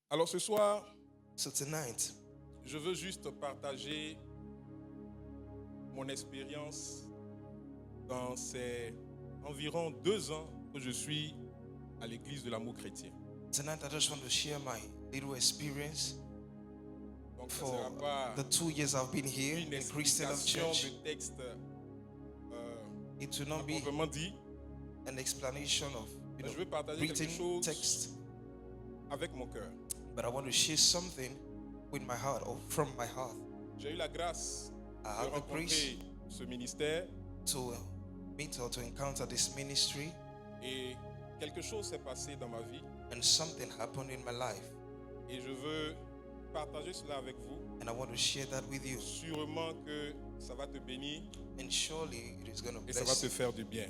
Alors ce soir, So tonight, je veux juste partager mon expérience dans ces environ 2 ans que je suis à l'église de l'amour chrétien. tonight I just want to share my little experience Donc ça ne for sera pas the 2 years I've been here une in Christian Love explication Church. de texte It will not be proprement dit. an explanation of Je veux partager quelque written chose text, avec mon cœur. but I want to share something with my heart or from my heart. J'ai eu la grâce I de have the grace rencontrer ce ministère to meet or to encounter this ministry, et quelque chose s'est passé dans ma vie and something happened in my life, et je veux partager cela avec vous. and I want to share that with you. Sûrement que ça va te bénir And surely it is going to et ça va bless te you, faire du bien.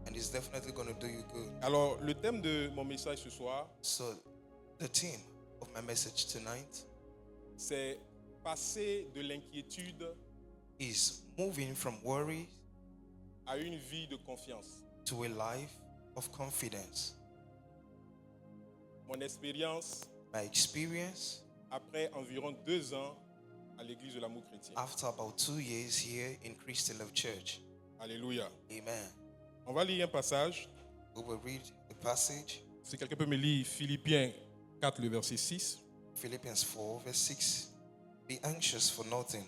and it's definitely going to do you good. Alors, le thème de mon message ce soir, So the theme of my message tonight c'est passer de l'inquiétude is moving from worry à une vie de confiance. to a life of confidence. Mon expérience My experience après environ 2 ans à l'église de l'amour chrétien. after about 2 years here in Christian Love Church. Alléluia. Amen. On va lire un passage. We will read the passage, Si quelqu'un peut me lire Philippiens 4, le verset 6. Philippians 4, verse 6. Be anxious for nothing,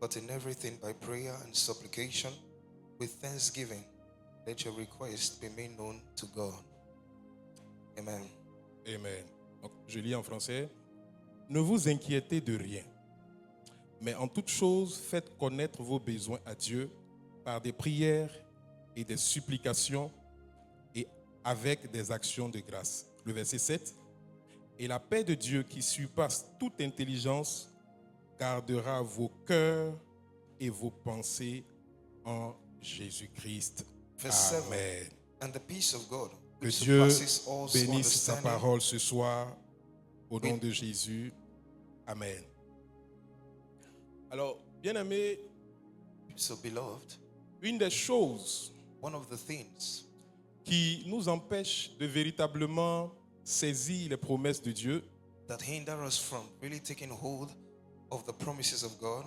but in everything by prayer and supplication, with thanksgiving, let your request be made known to God. Amen. Amen. Donc, je lis en français. Ne vous inquiétez de rien, mais en toute chose, faites connaître vos besoins à Dieu par des prières et des supplications et avec des actions de grâce. Le verset 7. Et la paix de Dieu qui surpasse toute intelligence gardera vos cœurs et vos pensées en Jésus-Christ. Verse 7. Amen. And the peace of God, Que which Dieu surpasses all bénisse sa understanding, parole ce soir au nom de Jésus. Amen. Alors, bien-aimés, so beloved, une des choses one of the things qui nous empêche de véritablement saisir les promesses de Dieu, that hinder us from really taking hold of the promises of God,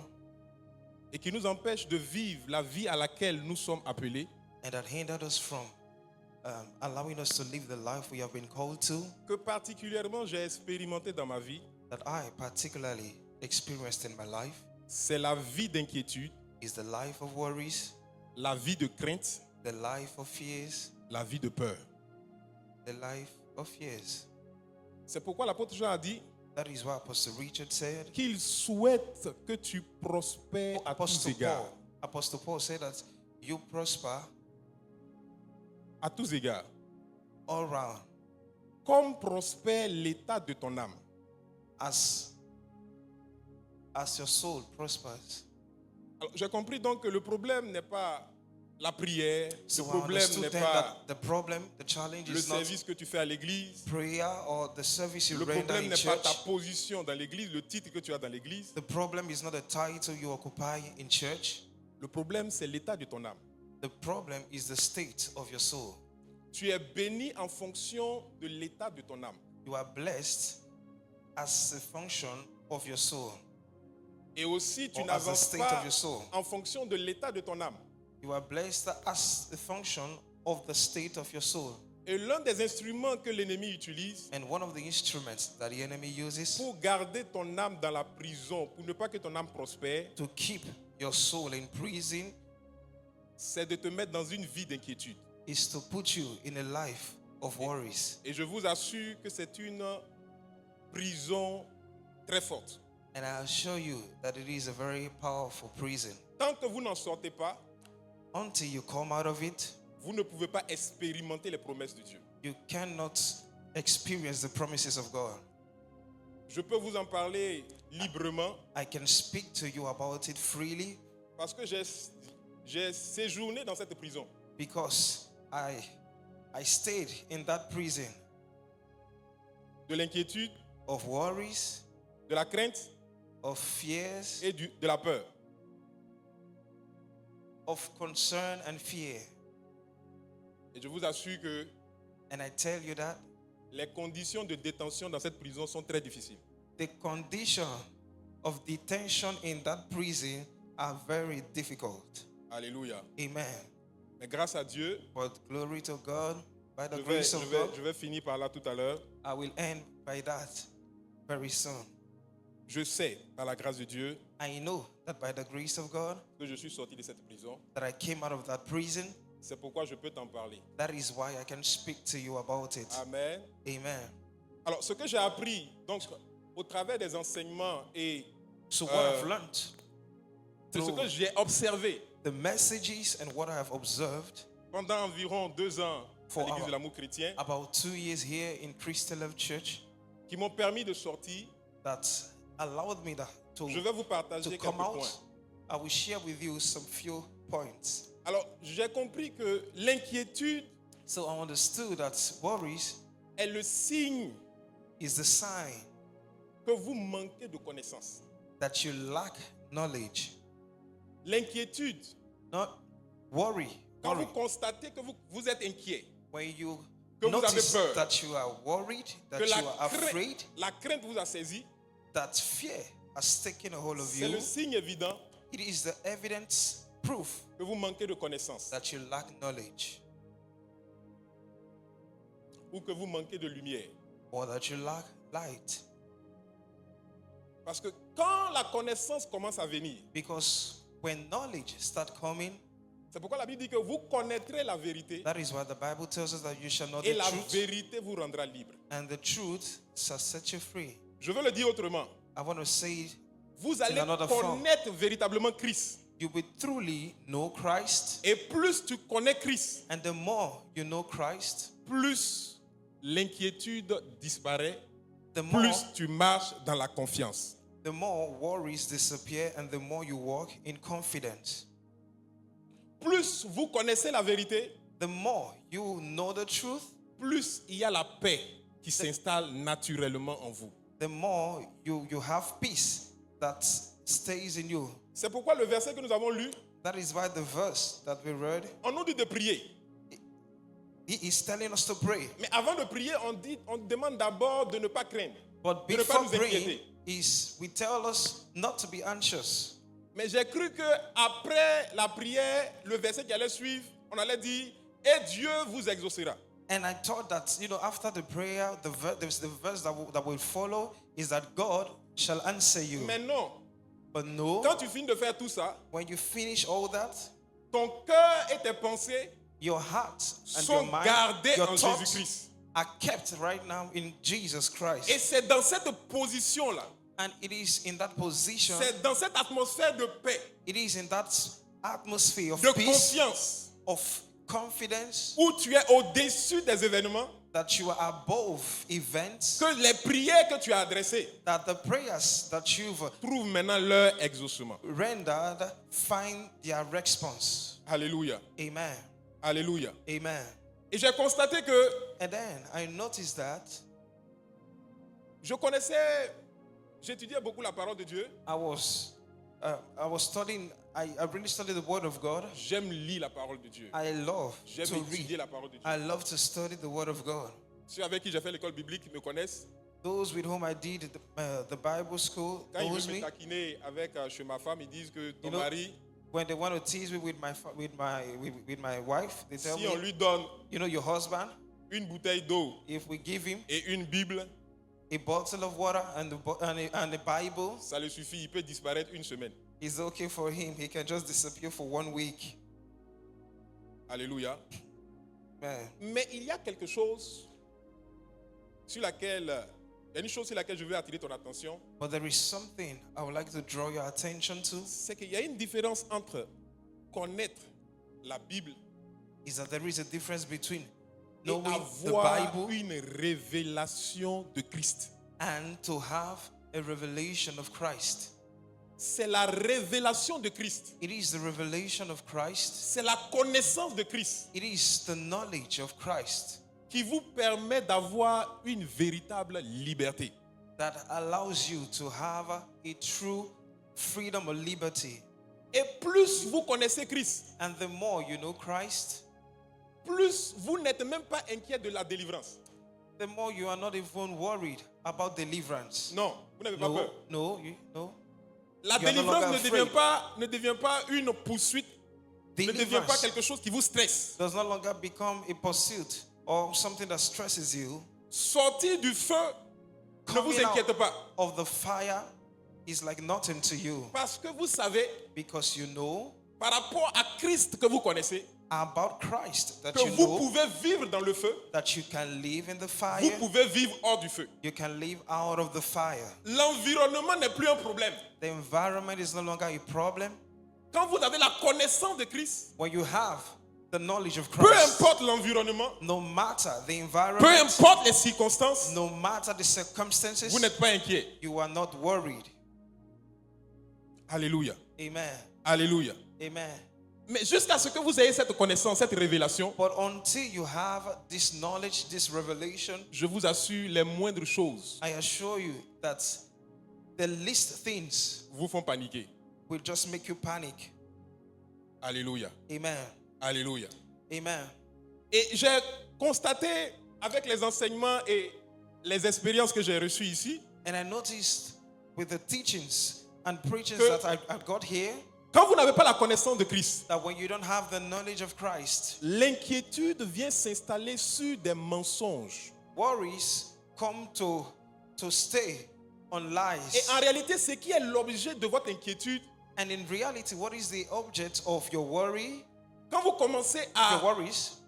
et qui nous empêche de vivre la vie à laquelle nous sommes appelés, and that hindered us from allowing us to live the life we have been called to, que particulièrement j'ai expérimenté dans ma vie, that I particularly experienced in my life, c'est la vie d'inquiétude, is the life of worries, la vie de crainte, the life of fears, la vie de peur. the life of fears. C'est pourquoi l'apôtre Jean a dit That is why Apostle Richard said, qu'il souhaite que tu prospères à tous égards. Apostle Paul said that you prosper À tous égards. all round Comme prospère l'état de ton âme. as your soul prospers. Alors, j'ai compris donc que le problème n'est pas la prière, So le I problème understood n'est then pas that the problem, the challenge le is not service que tu fais à l'église, prayer or the service you le render problème in n'est pas ta church. position dans l'église, le titre que tu as dans l'église. The problem is not the title you occupy in church. Le problème, c'est l'état de ton âme. The problem is the state of your soul. Tu es béni en fonction de l'état de ton âme. You are blessed as a function of your soul. Et aussi, tu Or as the n'avances state pas of your soul. en fonction de l'état de ton âme. You are blessed as a function of the state of your soul. Et l'un des instruments que l'ennemi utilise And one of the instruments that the enemy uses pour garder ton âme dans la prison, pour ne pas que ton âme prospère, to keep your soul in prison c'est de te mettre dans une vie d'inquiétude. is to put you in a life of worries. Et je vous assure que c'est une prison très forte. And I assure you that it is a very powerful prison. Tant que vous n'en sortez pas, Until you come out of it, vous ne pouvez pas expérimenter les promesses de Dieu. you cannot experience the promises of God. Je peux vous en parler librement I can speak to you about it freely parce que j'ai séjourné dans cette prison. because I stayed in that prison De l'inquiétude, of worries, de la crainte of fears, et de la peur. of concern and fear. Et je vous assure que And I tell you that Les conditions de détention dans cette prison sont très difficiles. The condition of detention in that prison are very difficult. Alléluia. Amen. Mais grâce à Dieu, But glory to God, by the je grace of God, vais finir par là tout à l'heure. I will end by that very soon. Je sais, par la grâce de Dieu, I know that by the grace of God, que je suis sorti de cette prison. that I came out of that prison. C'est pourquoi je peux t'en parler. That is why I can speak to you about it. Amen. Amen. Alors, ce que j'ai appris, donc, au travers des enseignements et So what I've learned, c'est ce que j'ai observé the messages and what I have observed pendant environ 2 ans à For l'Église our- de l'amour chrétien, about 2 years here in Christian Love Church, qui m'ont permis de sortir. that allowed me Je vais vous to partager quelques come out. points. I will share with you some few points. Alors, j'ai compris que l'inquiétude So I understood that worries est le signe is the sign que vous manquez de connaissances. that you lack knowledge. L'inquiétude, Not worry. quand Worry. vous constatez que vous êtes inquiet, When you Que vous avez notice peur. that you are worried, that que you are afraid, la crainte vous a saisi, that fear has taken a hold of c'est you, le signe évident it is the evidence, proof que vous manquez de connaissances that you lack knowledge ou que vous manquez de lumière. or that you lack light. Parce que quand la connaissance commence à venir, Because when knowledge start coming, c'est pourquoi la Bible dit que vous connaîtrez la vérité that is why the Bible tells us that you shall know et the la truth, vérité vous rendra libre. and the truth shall set you free. Je veux le dire autrement. I want to say it, Vous allez another form. connaître véritablement Christ. you will truly know Christ, Et plus tu connais Christ, and the more you know Christ, plus l'inquiétude disparaît, the more plus tu marches dans la confiance. the more worries disappear, and the more you walk in confidence. Plus vous connaissez la vérité, The more you know the truth, plus il y a la paix qui s'installe naturellement en vous. the more you have peace that stays in you. C'est pourquoi le verset que nous avons lu, That is why the verse that we read, on nous dit de prier. he is telling us to pray. Mais avant de prier, on demande d'abord de ne pas craindre, But de ne pas before nous praying, inquiéter. we tell us not to be anxious. Mais j'ai cru que après la prière, le verset qui allait suivre, on allait dire et Dieu vous exaucera. And I thought that, after the prayer, the verse that will follow is that God shall answer you. Mais non, But no, quand tu finis de faire tout ça, when you finish all that, ton cœur et tes pensées your heart and sont your mind, gardés your en thoughts Jésus-Christ. are kept right now in Jesus Et Christ. c'est dans cette position-là, And it is in that position, c'est dans cette atmosphère de paix, it is in that atmosphere of de peace, confiance, of confidence, où tu es au-dessus des événements, that you are above events, que les prières que tu as adressées that the prayers that you've trouvent maintenant leur exaucement. rendered find their response. Alléluia. Amen. Alléluia. Amen. Et j'ai constaté que And then I noticed that j'étudiais beaucoup la parole de Dieu. I was studying. I really studied the Word of God. J'aime lire la parole de Dieu. I love J'aime to étudier read. la parole de Dieu. I love to study the Word of God. Ceux avec qui j'ai fait l'école biblique me connaissent. Those with whom I did the Bible school Quand ils knows veulent me me. taquiner avec chez ma femme, ils disent que ton You know, mari, When they want to tease me with my wife, they tell si on me, lui donne your husband, une bouteille d'eau if we give him et une Bible, a bottle of water and the Bible, ça le suffit, il peut disparaître une semaine. it's okay for him. He can just disappear for 1 week. Alléluia. Man. Mais il y a quelque chose sur laquelle, il y a une chose sur laquelle je veux attirer ton attention, But there is something I would like to draw your attention to, c'est qu'il y a une différence entre connaître la Bible is that there is a difference between et knowing the avoir Bible une révélation de Christ. and to have a revelation of Christ. C'est la révélation de Christ. It is the revelation of Christ. C'est la connaissance de Christ It is the knowledge of Christ qui vous permet d'avoir une véritable liberté. that allows you to have a true freedom or liberty. Et plus vous connaissez Christ, And the more you know Christ, plus vous n'êtes même pas inquiet de la délivrance. the more you are not even worried about deliverance. Non, vous n'avez pas No, peur. no. La You are no délivrance longer ne devient pas une poursuite, ne devient pas Deliverance quelque chose qui vous stresse. does no longer become a pursuit or something that stresses you. Sortir du feu, ne vous Coming inquiétez out pas. of the fire is like nothing to you, Parce que vous savez, because you know par rapport à Christ que vous connaissez, about Christ, that que you vous know pouvez vivre dans le feu, that you can live in the vous fire, pouvez vivre hors du feu. you can live out of the fire. L'environnement n'est plus un problème. The environment is no longer a problem. Quand vous avez la connaissance de Christ, When you have the knowledge of peu Christ, importe l'environnement, no matter the peu environment, importe les circonstances, no matter the circumstances, vous n'êtes pas inquiet. you are not worried. Alléluia. Amen. Alléluia. Amen. Mais jusqu'à ce que vous ayez cette connaissance, cette révélation, But until you have this knowledge, this revelation, je vous assure, les moindres choses I assure you that the least things vous font paniquer. will just make you panic. Alléluia. Amen. Alléluia. Amen. Et j'ai constaté avec les enseignements et les expériences que j'ai reçues ici, And I noticed with the teachings and preachings Que- that I got here, quand vous n'avez pas la connaissance de Christ, that when you don't have the knowledge of Christ, l'inquiétude vient s'installer sur des mensonges. worries come to stay on Et lies. en réalité, ce qui est l'objet de votre inquiétude, And in reality, what is the object of your worry, quand vous commencez your worries?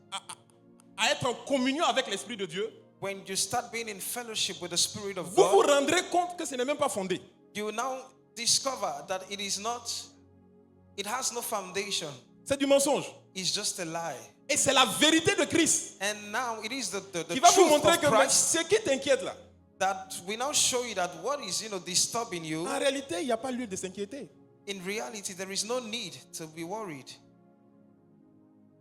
à être en communion avec l'Esprit de Dieu, When you start being in fellowship with the Spirit of vous vous God, rendrez compte que ce n'est même pas fondé. you now discover that it has no foundation. C'est du mensonge. It's just a lie. Et c'est la vérité de Christ And now it is the qui va vous truth montrer of que Christ ce qui t'inquiète là, that we now show you that what is, disturbing you, en réalité, il n'y a pas lieu de s'inquiéter. in reality, there is no need to be worried.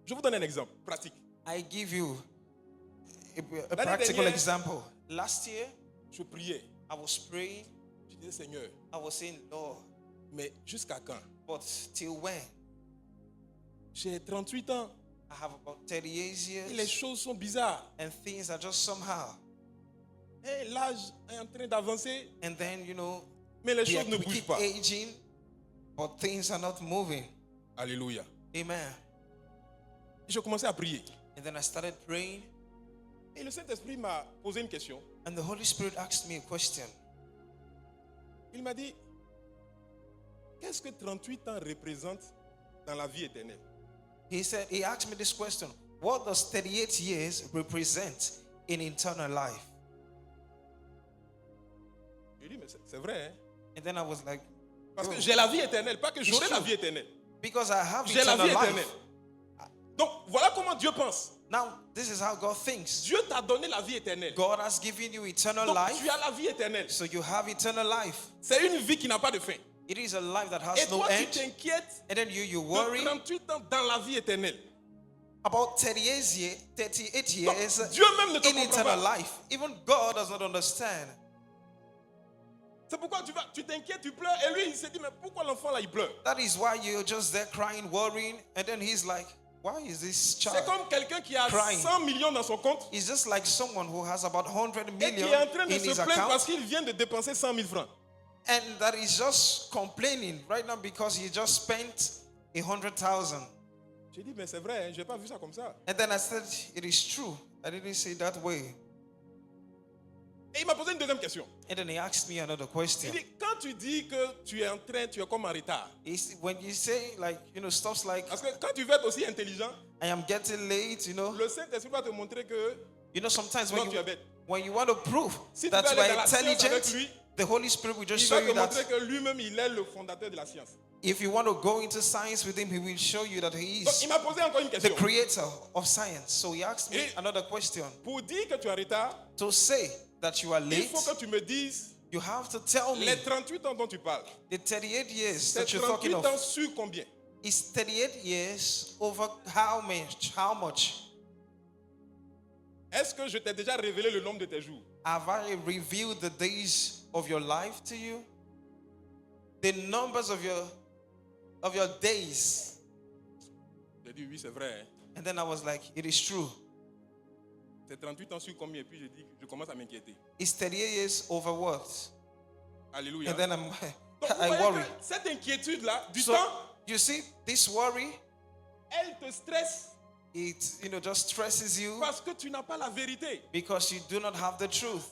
Je vous donne un exemple pratique. I give you a L'année practical dernière- example. Last year, Je priais. I was praying. Je disais, Seigneur, I was saying, Lord, mais jusqu'à quand? but till when? J'ai 38 ans I have about 38 et les years, choses sont bizarres. and things are just somehow. Et l'âge est en train d'avancer, And then, mais les we choses ne bougent keep pas. aging, but things are not moving. Alléluia. Amen. Et je commençais à prier. And then I started praying, Et le Saint-Esprit m'a posé une question. and the Holy Spirit asked me a question. Il m'a dit, qu'est-ce que 38 ans représente dans la vie éternelle? He asked me this question: what does 38 years represent in eternal life? Je lui ai dit, mais c'est vrai, hein? And then I was like, Parce que "Yo, j'ai la vie éternelle, pas que It's j'aurai la true. vie éternelle. because I have J'ai la vie eternal éternelle. life." Donc, voilà comment Dieu pense. Now, this is how God thinks. Dieu t'a donné la vie éternelle. God has given you eternal Donc, life, tu as la vie éternelle. so you have eternal life. C'est une vie qui n'a pas de fin. It is a life that Et has no toi, tu end. t'inquiètes And then you de worry 38 ans dans la vie éternelle. about 38 years Donc, Dieu même ne te in comprend eternal pas. life. Even God does not understand. C'est pourquoi tu t'inquiètes, tu pleures. Et lui, il s'est dit, mais pourquoi l'enfant là, il pleure? That is why you're just there crying, worrying, and then he's like, why is this C'est child? comme quelqu'un qui a Crying. 100 millions dans son compte It's just like someone who has about 100 et qui million est en train de in se his plaindre account, parce qu'il vient de dépenser 100 000 francs. and that is just complaining right now because he just spent 100,000. J'ai dit, mais c'est vrai, hein, je n'ai pas vu ça comme ça. And then I said, it is true. I didn't say it that way. Et il m'a posé une deuxième question. And then he asked me another Il question. dit, quand tu dis que tu es en train, tu es comme en retard. When you say, like, stuff like, Parce que quand tu veux être aussi intelligent, I am getting late, le Saint-Esprit va te montrer que sometimes non, tu es bête. when you want to prove Si tu that veux you aller are dans la science avec intelligent, lui, the Holy Spirit will just il show va you te that. montrer que lui-même, il est le fondateur de la science. If you want to go into science with him, he will show you that he Donc, is il m'a posé encore une the question. creator of science. So he asked me Et- another question. Pour dire que tu es en retard, To say that you are il late, faut que tu me dises you have to tell me les 38 ans dont tu parles. the 38 years C'est that you're talking 38 ans of. sur combien? Is 38 years over how much? How much? Est-ce que je t'ai déjà révélé le nombre de tes jours? Have I revealed the days of your life to you? The numbers of your days. J'ai dit oui, c'est vrai. Hein. And then I was like, it is true. C'est 38 ans sur combien? Et puis je commence à m'inquiéter. It's 38 years overworked. Alléluia. And then Donc, vous I voyez worry. que cette inquiétude-là, du So, temps, you see, this worry, elle te stresse it just stresses you parce que tu n'as pas la vérité. because you do not have the truth.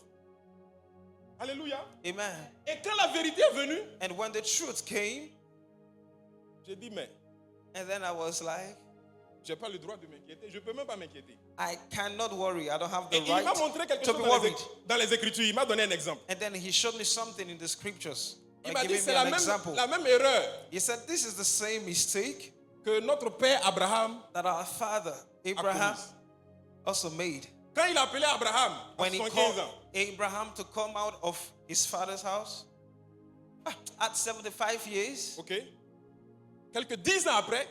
Alléluia. Amen. Et quand la vérité est venue, And when the truth came, j'ai dit, mais and then I was like, je n'ai pas le droit de m'inquiéter. Je ne peux même pas m'inquiéter. I cannot worry. I don't have Et the il m'a right montré quelque to chose be worried. dans les Écritures. Il m'a donné un exemple. And then he showed me something in the scriptures. Il By m'a dit, giving c'est me an example. la même erreur He said, this is the same mistake que notre père Abraham that our father a Abraham commise. also made. Quand il a appelé Abraham à When he 75 called ans, Abraham to come out of his father's house at 75 years, ok? Quelques 10 ans après,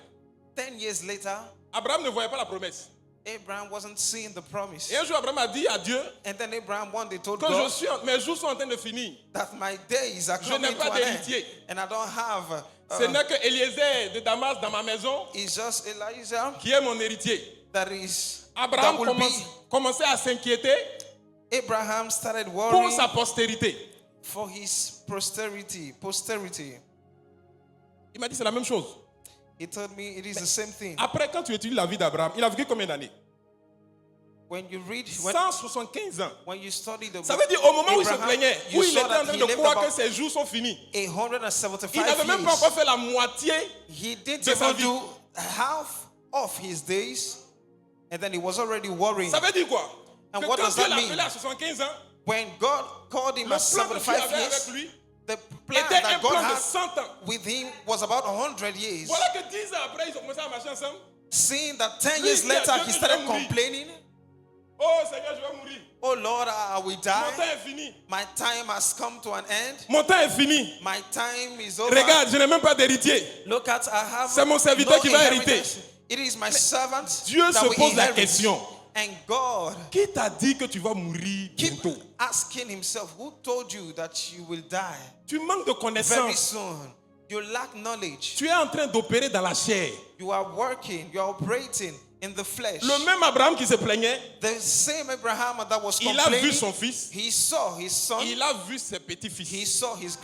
10 years later, Abraham ne voyait pas la promesse. Abraham wasn't seeing the promise. Et un jour, Abraham a dit à Dieu And then Abraham one day told que God mes jours sont en train de finir. that my days are Je coming n'ai pas to an end, d'héritier. and I don't have. Ce n'est que Eliezer de Damas dans ma maison It's just Elijah qui est mon héritier. that is Abraham that will be. commençait à s'inquiéter Abraham started pour worrying sa postérité. for his posterity. Il m'a dit c'est la même chose. He told me it is the same thing. Après, quand tu étudies la vie d'Abraham, il a vécu combien d'années? When you read, 175 ans. when you study the Ça book, veut dire au moment où il se Abraham, plaignait, you où il saw était en that train he de lived croire que about ses jours sont finis. 175 Il n'avait même pas years. encore fait la moitié. He didn't de sa even vie. do half of his days, and then he was already worrying. Ça veut dire quoi? And Que what quand does Dieu that l'a mean? appelé à 75 ans, When God called him le at plan que Dieu 75 avait years, avec lui the plan était un that God plan de had 100 ans. with him was about 100 years. Voilà que 10 ans après, ils ont commencé à marcher ensemble. Seeing that 10 Lui, years il a later, Dieu he que je started vais mourir. complaining, Oh Seigneur, je vais mourir. oh Lord, I will Mon temps die. est fini. My time has come to an end. Mon temps est fini. My time is over. Regarde, je n'ai même pas d'héritier. Look at, I have C'est mon serviteur no qui va inheritance. It is my servant Dieu that se will pose la inherit. question. And God Qui t'a dit que tu vas mourir keep bientôt? asking himself, who told you that you will die Tu manques de very connaissances. soon? You lack knowledge. Tu es en train d'opérer dans la chair. You are working, you are operating in the flesh. Le même Abraham qui se plaignait, The same Abraham that was il a vu complaining, son fils, he saw his son, il a vu ses he petits-fils. saw his Si vous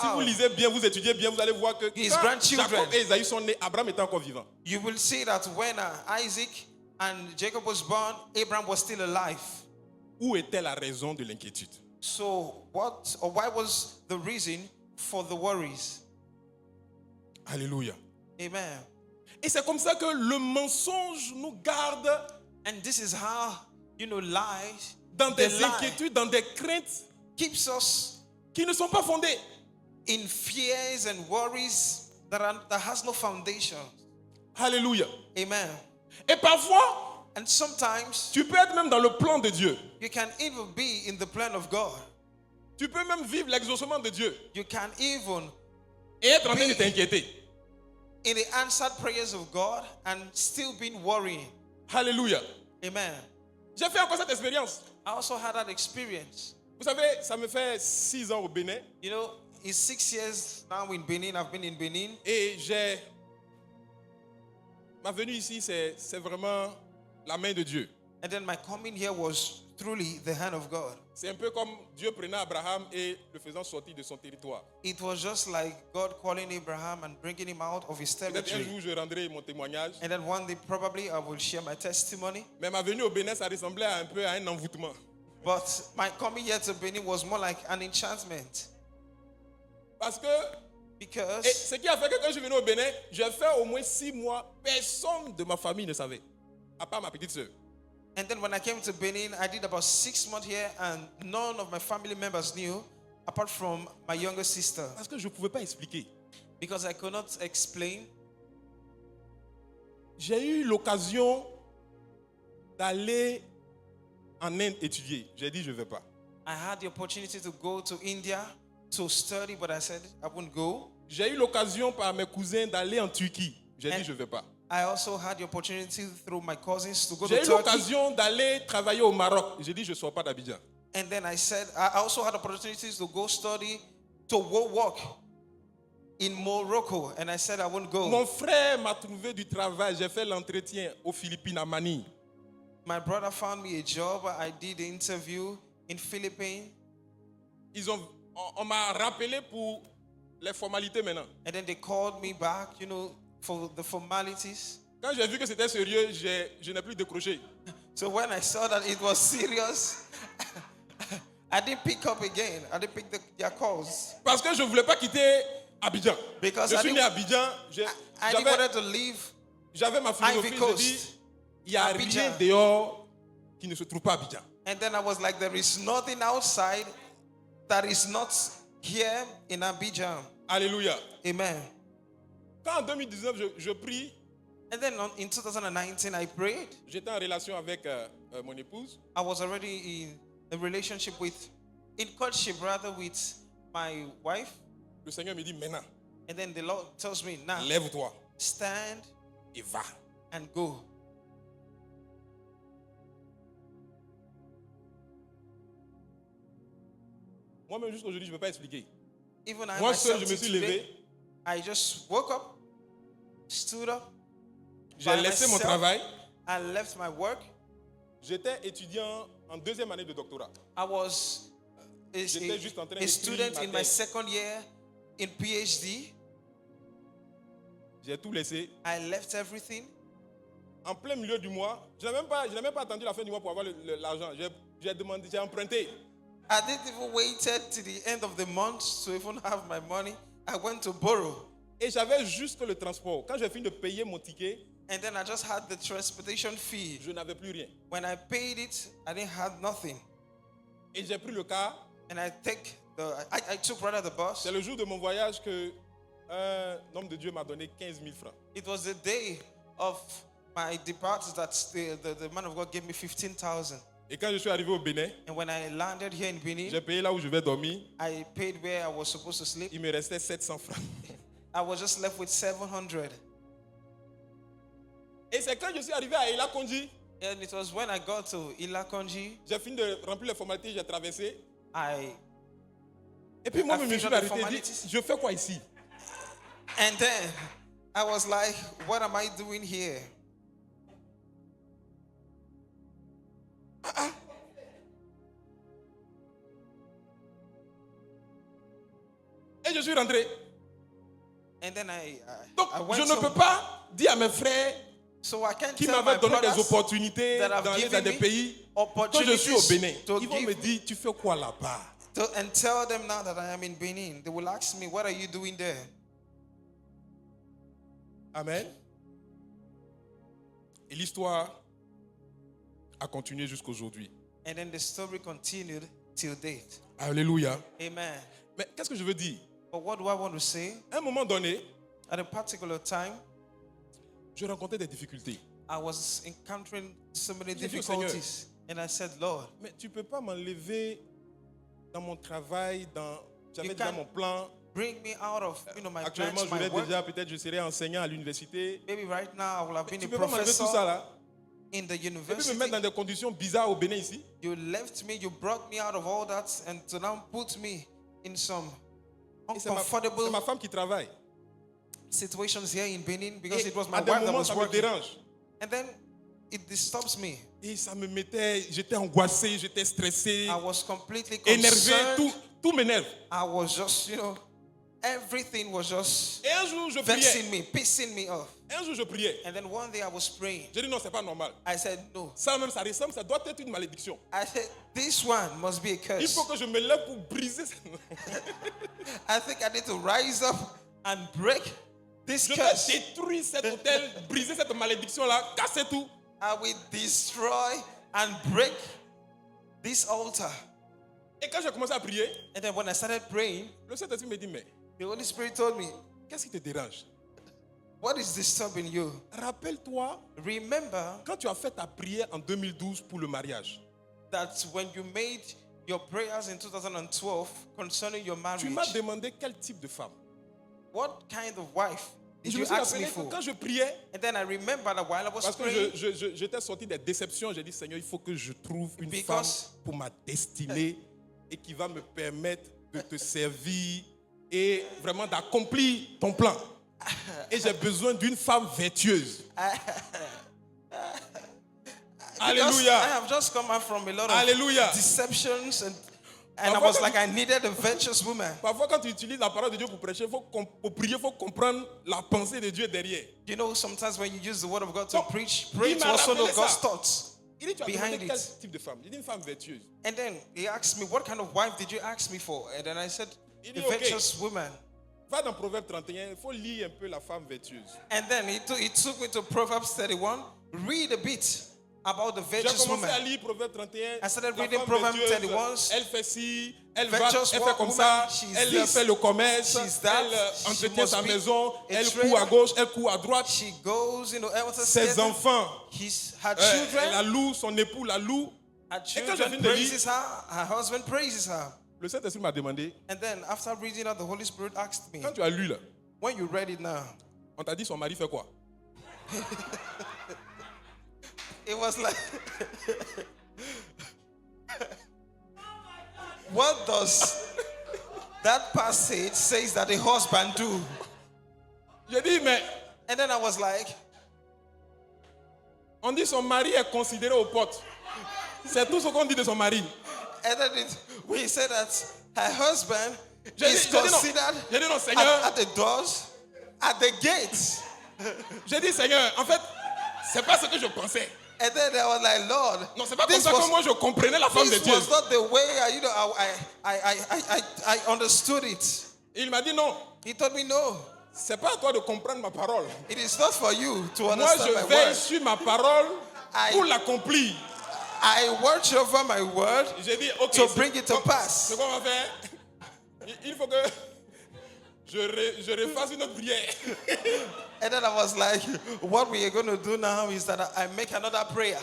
grandchild. lisez bien, vous étudiez bien, vous allez voir que His quand grandchildren. Jacob et Esaü sont nés, Abraham était encore vivant. You will see that when Isaac and Jacob was born, Abraham was still alive. Où était la raison de l'inquiétude? So what or why was the reason for the worries? Alléluia. Amen. Et c'est comme ça que le mensonge nous garde And this is how, lies, dans des the lie inquiétudes, dans des craintes keeps us qui ne sont pas fondées. in fears and worries that has no foundation. Alléluia. Amen. Et parfois, And sometimes tu peux être même dans le plan de Dieu. you can even be in the plan of God. Tu peux même vivre l'exaucement de Dieu You can even et être en train de t'inquiéter. in the answered prayers of God and still been worrying. Alléluia. Amen. J'ai fait encore cette expérience. I also had that experience. Vous savez, ça me fait 6 ans au Bénin It's 6 years now in Benin. I've been in Benin. et ma venue ici, c'est vraiment la main de Dieu. And then my coming here was truly the hand of God. C'est un peu comme Dieu prenait Abraham et le faisant sortir de son territoire. It was just like God calling Abraham and bringing him out of his Peut-être un territory. jour, je rendrai mon témoignage. And then one day probably I will share my testimony. Mais ma venue au Bénin, ça ressemblait un peu à un envoûtement. But my coming here to Benin was more like an enchantment. Parce que, et Because ce qui a fait que quand je suis venu au Bénin, j'ai fait au moins 6 mois, personne de ma famille ne savait, à part ma petite soeur. and then when I came to Benin, I did about 6 months here and none of my family members knew apart from my younger sister. Parce que je ne pouvais pas expliquer. Because I could not explain. J'ai eu l'occasion d'aller en Inde étudier. J'ai dit, je ne vais pas. I had the opportunity to go to India to study, but I said I wouldn't go. J'ai eu l'occasion par mes cousins d'aller en Turquie. J'ai dit, And je ne vais pas. I also had the opportunity through my cousins to go to J'ai eu Turkey. l'occasion d'aller travailler au Maroc. J'ai dit, je ne sors pas d'Abidjan. And then I said, I also had opportunities to go study, to work in Morocco. And I said I wouldn't go. Mon frère m'a trouvé du travail. J'ai fait l'entretien aux Philippines, à Manille. My brother found me a job. I did the interview in Philippines. On m'a rappelé pour les formalités maintenant. And then they called me back, for the formalities. Quand j'ai vu que c'était sérieux, je n'ai plus décroché. So when I saw that it was serious, I didn't pick up again. I didn't pick their calls. Parce que je ne voulais pas quitter Abidjan. Because Je I suis né à didn't- Abidjan. I didn't want to leave. J'avais ma philosophie. Ivory Je Coast. dis, il n'y a Abidjan. rien dehors qui ne se trouve pas à Abidjan. And then I was like, there is nothing outside that is not here in Abidjan. Alléluia. Amen. Quand en 2019, je prie, And then in 2019, I prayed. j'étais en relation avec mon épouse. I was already in a relationship in courtship rather, with my wife. Le Seigneur me dit maintenant, And then the Lord tells me, now, lève-toi stand et va. and go. Moi-même, jusqu'aujourd'hui, je ne peux pas expliquer. Even I Moi seul, myself, je me suis today, levé, I just woke up, stood up, j'ai by laissé mon myself. travail. I left my work. J'étais étudiant en deuxième année de doctorat. I was J'étais juste en train a d'écrire student ma in my thèse. second year in PhD. J'ai tout laissé. I left everything. En plein milieu du mois, je n'ai même pas attendu la fin du mois pour avoir l'argent. J'ai emprunté. I didn't even wait till the end of the month to even have my money. I went to borrow. Et j'avais juste le transport. Quand j'ai fini de payer mon ticket, And then I just had the transportation fee. je n'avais plus rien. When I paid it, I didn't have nothing. Et j'ai pris le car. And I took rather the bus. C'est le jour de mon voyage que un homme de Dieu m'a donné 15 000 francs. It was the day of my departure that the man of God gave me 15,000. Et quand je suis arrivé au Bénin, And when I landed here in Benin, j'ai payé là où je vais dormir. I paid where I was supposed to sleep. Il me restait 700 francs. I was just left with 700. Et c'est quand je suis arrivé à Elakonji, And it was when I got to Ilakonji, j'ai fini de remplir les formalités, j'ai traversé. I Et puis moi-même, je me suis figured the arrêté et formalities. dit, je fais quoi ici? and then I was like, what am I doing here? Et je suis rentré. And then Donc, I je went ne home. peux pas dire à mes frères So I can't qui tell my m'avaient donné des brothers opportunités that have d'aller dans given des me pays. Quand je suis au opportunities Bénin, to ils vont give me dire, tu fais quoi là-bas? and tell them now that I am in Benin. They will ask me, what are you doing there? Amen. Et l'histoire a continué jusqu'aujourd'hui. And then the story continued till date. Alléluia. Amen. Mais qu'est-ce que je veux dire? But what do I want to say? À un moment donné, At a particular time, je rencontrais des difficultés. I was encountering so many J'ai dit au Seigneur, difficulties. And I said, Lord, mais tu ne peux pas m'enlever dans mon travail, j'avais You déjà can't mon plan. bring me out of my Actuellement, plans, my j'aurais work. déjà, peut-être je serais enseignant à l'université. Maybe right now I will have been Tu a peux pas m'enlever tout ça professor là. in the Et puis me university. mettre dans des conditions bizarres au Bénin ici. You left me, you brought me out of all that, and to now put me in some Et c'est ma uncomfortable femme qui travaille. situations here in Benin because Et it was my à des wife that moments, was ça me working. dérange. And then it disturbs me. Et ça me mettait, j'étais angoissé, j'étais stressé, I was completely énervé, concerned. tout m'énerve. I was just, everything was just Et un jour, je priais. vexing me, pissing me off. Un jour, je priais. And then one day I was praying. J'ai dit non, c'est pas normal. I said, no. Ça même, ça ressemble, ça doit être une malédiction. I said, this one must be a Il curse. faut que je me lève pour briser. I think I need to rise up and break this Je vais curse. détruire cet hôtel, briser cette malédiction-là, casser tout. I will destroy and break this altar. Et quand j'ai commencé à prier, And then when I started praying, le Saint-Esprit me dit, mais the Holy Spirit told me, qu'est-ce qui te dérange? what is disturbing you? Rappelle-toi, Remember quand tu as fait ta prière en 2012 pour le mariage, that when you made your prayers in 2012 concerning your tu m'as marriage, demandé quel type de femme. what kind of wife Et did je me you suis ask me rappelé que for? quand je priais, And then I remember that while I was parce que praying, j'étais sorti des déceptions, j'ai dit, Seigneur, il faut que je trouve une Because- femme pour ma destinée et qui va me permettre de te servir et vraiment d'accomplir ton plan. Et j'ai besoin d'une femme vertueuse. Alléluia. I have just come out from a lot of Alléluia. deceptions and I Parfois, was quand like, I needed a virtuous woman. Parfois, quand tu utilises la parole de Dieu pour prêcher, pour prier, il faut comprendre la pensée de Dieu derrière. You know, sometimes when you use the word of God to Donc, preach, pray il to m'a also know rappelé God's ça. thoughts Il dit, tu as behind demandé quel it. type de femme? Il dit, une femme vertueuse. And then he asked me, what kind of wife did you ask me for? And then I said, Il a dit, okay. virtuous woman. Va dans Proverbe 31, il faut lire un peu la femme vertueuse. And then he took me to Proverbs 31. Read a bit about the J'ai virtuous commencé woman. à lire Proverbe 31. I started La reading femme Proverbs vertueuse, 31. Elle fait ci, elle va, Virtuous elle fait comme woman, ça, she's elle this, fait le commerce, she's that, elle she entretient must sa be maison, a elle trader. court à gauche, elle court à droite. She goes, Ses enfants, her children, la loue, son époux la loue. her quand je children viens de praises her husband praises her. Le Saint-Esprit m'a demandé, And then after reading that, the Holy Spirit asked me, quand tu as lu là, when you read it now, on t'a dit son mari fait quoi? it was like, what does that passage says that a husband do? J'ai dit, mais And then I was like, on dit son mari est considéré aux portes. C'est tout ce qu'on dit de son mari. and then we said that her husband J'ai is dit non. considered J'ai dit non, Seigneur. at the doors, at the gates. J'ai dit, Seigneur, en fait, c'est pas ce que je pensais. And then I was like, Lord, Non, c'est pas comme this ça que moi je comprenais la femme de this Dieu. was not the way I understood it. Il m'a dit non, He told me, no, c'est pas à toi de comprendre ma parole. it is not for you to Moi, understand my je veille word. sur ma parole I- pour l'accomplir. I watch over my word J'ai dit, ok, to bring it to ce pass. qu'on va faire, il faut que je refasse une autre prière. And then I was like, what we are going to do now is that I make another prayer.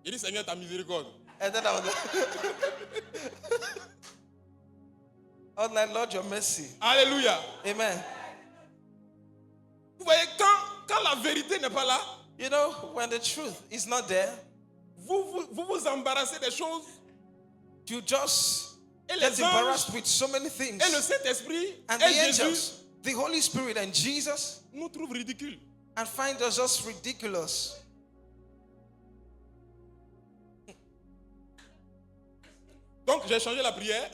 Il dit, Seigneur, ta miséricorde. And then I was like, Lord, your mercy. Alléluia. Amen. Vous voyez, quand la vérité n'est pas là, You know, when the truth is not there, vous vous embarrassez des choses. you just Et get les embarrassed anges with so many things. et le Saint-Esprit And et the Jésus angels, the Holy Spirit and Jesus, nous trouvent ridicules. and find us just ridiculous. Donc j'ai changé la prière.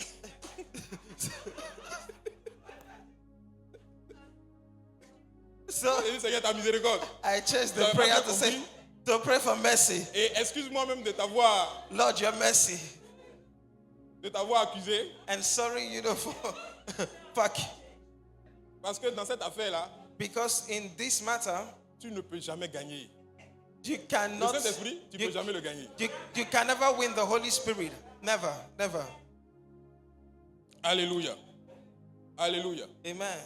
So J'ai dit, Seigneur, ta miséricorde. I changed the T'avais prayer pas to say, compris? to pray for mercy. Et excuse-moi même de t'avoir Lord, your mercy. accusé. And sorry, for fuck. Parce que dans cette affaire-là, Because in this matter, tu ne peux jamais gagner. you Le cannot, Saint-Esprit, tu ne peux jamais le gagner. you can never win the Holy Spirit. Never, never. Alléluia. Alléluia. Amen.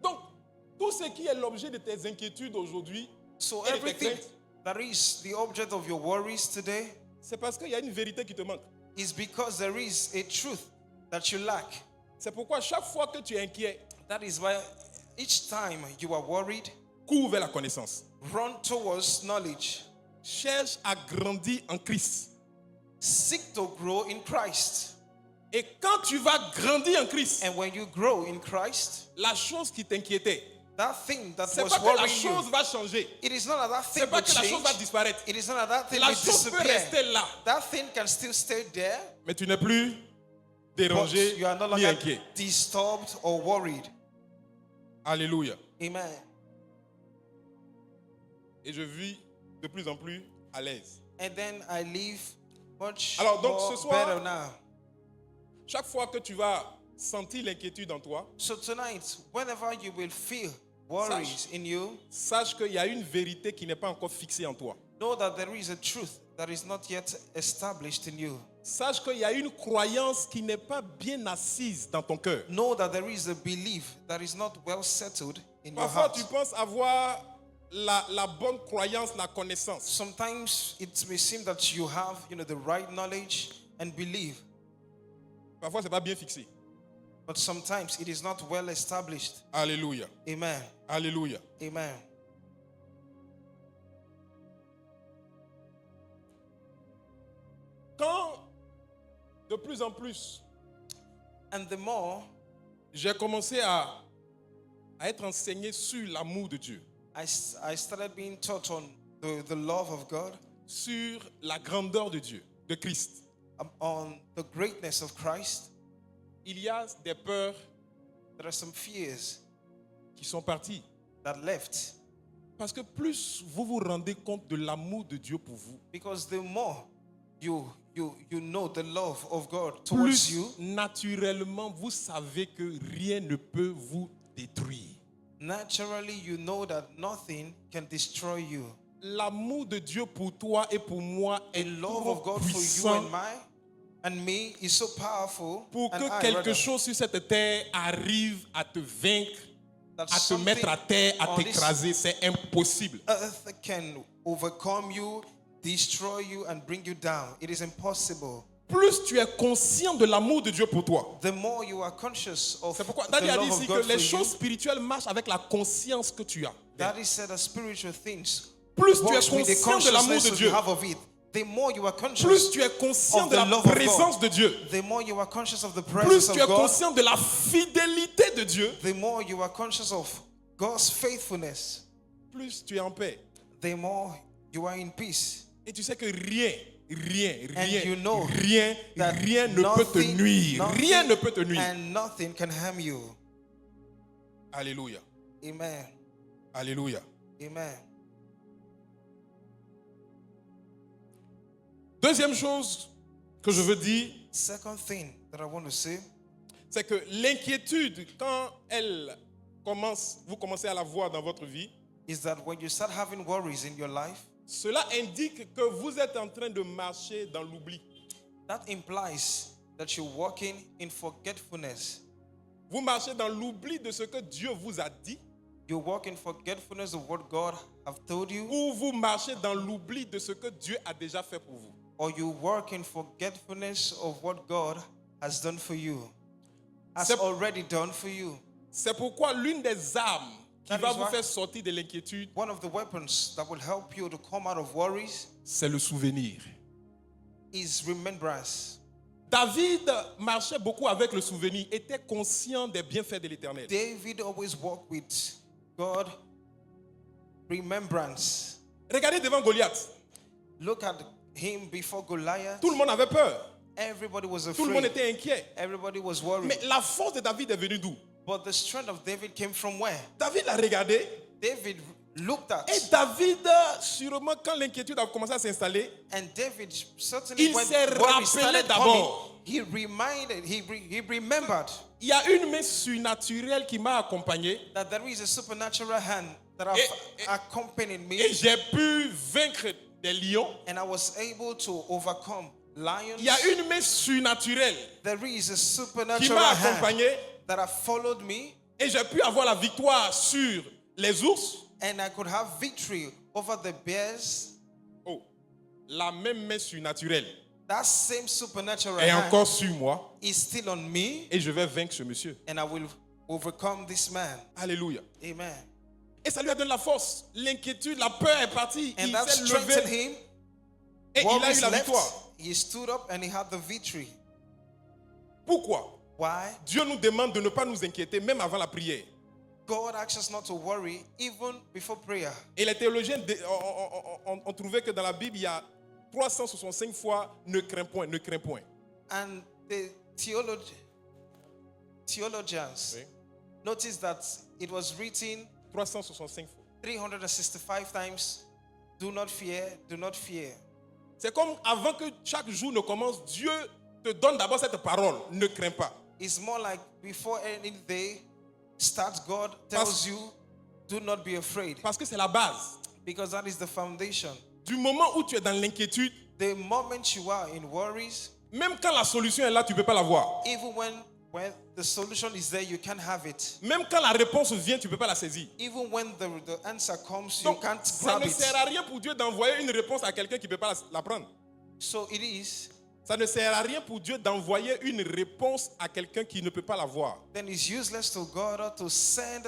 Donc, tout ce qui est l'objet de tes inquiétudes aujourd'hui, So et de tes everything craintes, that is the object of your worries today c'est parce qu'il y a une vérité qui te manque. is because there is a truth that you lack. C'est pourquoi chaque fois que tu es inquiet, That is why each time you are worried, cours vers la connaissance. run towards knowledge. Cherche à grandir en Christ. Seek to grow in Christ. Et quand tu vas grandir en Christ, And when you grow in Christ, la chose qui t'inquiétait, that thing that c'est was pas que la worrying you, chose va changer. it is not that that thing C'est pas will que la chose va change. disparaître. It is not that that thing La will chose peut disappear. rester là. That thing can still stay there, Mais tu n'es plus but dérangé you are no ni longer inquiet. disturbed or worried. Alléluia. Amen. Et je vis de plus en plus à l'aise. And then I live much Alors, donc, more ce soir- better now. Chaque fois que tu vas sentir l'inquiétude en toi, So tonight, whenever you will feel worries in you, sache qu'il y a une vérité qui n'est pas encore fixée en toi. know that there is a truth that is not yet established in you. Sache qu'il y a une croyance qui n'est pas bien assise dans ton cœur. Know that there is a belief that is not well settled in your Parfois, heart. tu penses avoir la bonne croyance, la connaissance. Sometimes it may seem that you have, the right knowledge and belief, Parfois, ce n'est pas bien fixé. but sometimes it is not well established. Alléluia. Amen. Alléluia. Amen. Quand, de plus en plus, And the more j'ai commencé à à être enseigné sur l'amour de Dieu, I started being taught on the love of God, sur la grandeur de Dieu, de Christ. on the greatness of Christ. Il y a des peurs There are some fears qui sont parties. that left Parce que plus vous vous rendez compte de l'amour de Dieu pour vous, because the more you know the love of God towards plus you, naturellement vous savez que rien ne peut vous détruire. naturally you know that nothing can destroy you. L'amour de Dieu pour toi et pour moi The est love trop of God for you puissant and me is so powerful pour and que I, quelque rather, chose sur cette terre arrive à te vaincre, that à te something mettre à terre, à on this t'écraser. C'est impossible. earth can overcome you, destroy you and bring you down. It is impossible. Plus tu es conscient de l'amour de Dieu pour toi. The more you are conscious of C'est pourquoi the Daddy a dit love ici of que God les for you, choses spirituelles marchent avec la conscience que tu as. Daddy said that spiritual things Plus tu es works with the conscient de l'amour de consciousness Dieu, you have of it. The more you are plus conscious, tu es conscient of de the la love of présence de Dieu, the more you are conscious of the plus presence tu es of God, conscient de la fidélité de Dieu, the more you are conscious of God's faithfulness, plus tu es en paix. the more you are in peace. Et tu sais que rien you know that ne peut te nuire. nothing Rien ne peut te nuire. and nothing can harm you. Alléluia. Amen. Alléluia. Amen. Deuxième chose que je veux dire, Second thing that I want to say c'est que l'inquiétude, quand vous commencez à la voir dans votre vie, is that when you start having worries in your life, cela indique que vous êtes en train de marcher dans l'oubli. that implies that you're walking in forgetfulness. Vous marchez dans l'oubli de ce que Dieu vous a dit, You walk in forgetfulness of what God have told you, ou vous marchez dans l'oubli de ce que Dieu a déjà fait pour vous. or you walk in forgetfulness of what God has done for you, has C'est- already done for you. C'est pourquoi l'une des armes qui That va is vous why- faire sortir de l'inquiétude, One of the weapons that will help you to come out of worries c'est le souvenir. is remembrance. David marchait beaucoup avec le souvenir, était conscient des bienfaits de l'Éternel. David always walked with God, remembrance. Regardez devant Goliath, Look at him before Goliath. tout le monde avait peur, Everybody was tout le monde afraid. était inquiet. Everybody was worried. Mais la force de David est venue d'où? But the strength of David came from where? David l'a regardé, David looked at, et David, sûrement quand l'inquiétude a commencé à s'installer, and David certainly Il when s'est worry rappelé started d'abord. coming, he remembered il y a une main surnaturelle qui m'a accompagné that there is a supernatural hand that have accompanied me, et j'ai pu vaincre des lions. and I was able to overcome lions. Il y a une main surnaturelle There is a qui supernatural m'a hand accompagné that have followed me, et j'ai pu avoir la victoire sur les ours. and I could have victory over the bears. Oh, la même main surnaturelle That same supernatural est hand encore sur moi is still on me, et je vais vaincre ce monsieur. and I will overcome this man. Alléluia. Amen. Et ça lui a donné la force. L'inquiétude, la peur est partie. And Il that s'est strengthened levé him. et il a eu Worries la left. victoire. He stood up and he had the victory. Pourquoi? Why? Dieu nous demande de ne pas nous inquiéter même avant la prière. God asks us not to worry even before prayer. Et les théologiens ont trouvé que dans la Bible, il y a 365 fois ne crains point, ne crains point. And the theologians Oui. noticed that it was written 365 fois. 365 times, do not fear, do not fear. C'est comme avant que chaque jour ne commence, Dieu te donne d'abord cette parole, ne crains pas. It's more like before any day starts, God tells you, do not be afraid. Parce que c'est la base. Because that is the foundation. Du moment où tu es dans l'inquiétude, The moment you are in worries, même quand la solution est là, tu ne peux pas la voir. even when the solution is there, you can't have it. Même quand la réponse vient, tu ne peux pas la saisir. Even when the answer comes, you Donc, can't ça grab ne it. sert à rien pour Dieu d'envoyer une réponse à quelqu'un qui ne peut pas la prendre. So it is, Ça ne sert à rien pour Dieu d'envoyer une réponse à quelqu'un qui ne peut pas la voir. then it's useless to God to send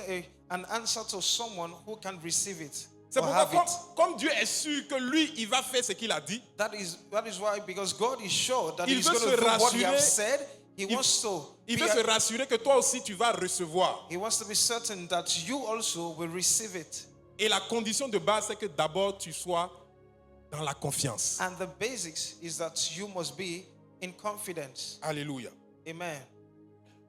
an answer to someone who can receive it C'est or pourquoi, have it. comme Dieu est sûr que lui, il va faire ce qu'il a dit, That is why, because God is sure that Il He's veut going se to do what He rassurer. has said, He wants to Il be veut se rassurer que toi aussi tu vas recevoir. he wants to be certain that you also will receive it. Et la condition de base, c'est que d'abord tu sois dans la confiance. And the basics is that you must be in confidence. Alléluia. Amen.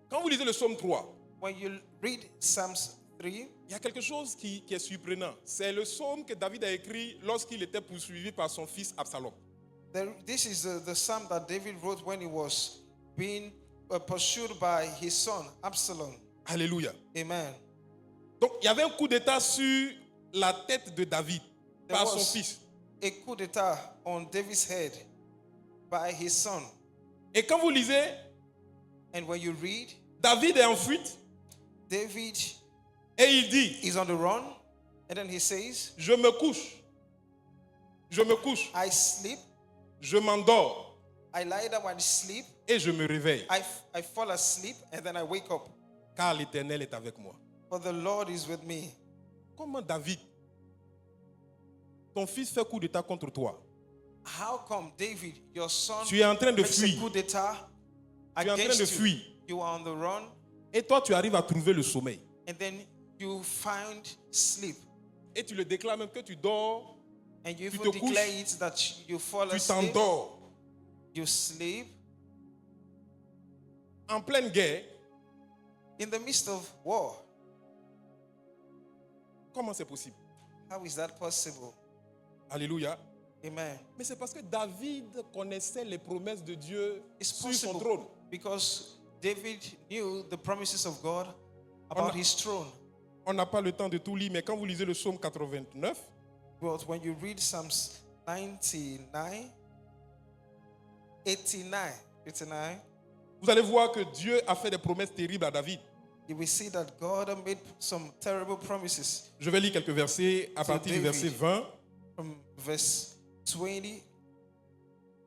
Quand vous lisez le psaume 3, When you read Psalms 3, il y a quelque chose qui est surprenant. C'est le psaume que David a écrit lorsqu'il était poursuivi par son fils Absalom. this is the psalm that David wrote when he was being pursued by his son Absalom. Alléluia. Amen. Donc il y avait un coup d'état sur la tête de David There par son was fils. a coup d'état on David's head by his son. Et quand vous lisez, And when you read, David est en fuite David et il dit, is on the run, and then he says, je me couche, I sleep, je m'endors I lie down and sleep, et je me réveille, I fall asleep, and then I wake up. car l'Éternel est avec moi. For the Lord is with me. Comment David, ton fils fait coup d'état contre toi? How come David, your son, Tu es en train de makes a fuir. coup d'état Tu es en train de against you? fuir. You are on the run, Et toi, tu arrives à trouver le sommeil. and then you find sleep, Et tu le déclares même que tu dors, and you Tu even te couches, declare it that you fall tu asleep, t'endors. you sleep En pleine guerre, in the midst of war. comment c'est possible? How is that possible? Alléluia. Amen. Mais c'est parce que David connaissait les promesses de Dieu It's sur son possible trône. because David knew the promises of God about his throne. On n'a pas le temps de tout lire, mais quand vous lisez le psaume 89, But when you read Psalms 89, vous allez voir que Dieu a fait des promesses terribles à David. you will see that God made some terrible promises. Je vais lire quelques versets à partir du David. verset 20. From verse 20,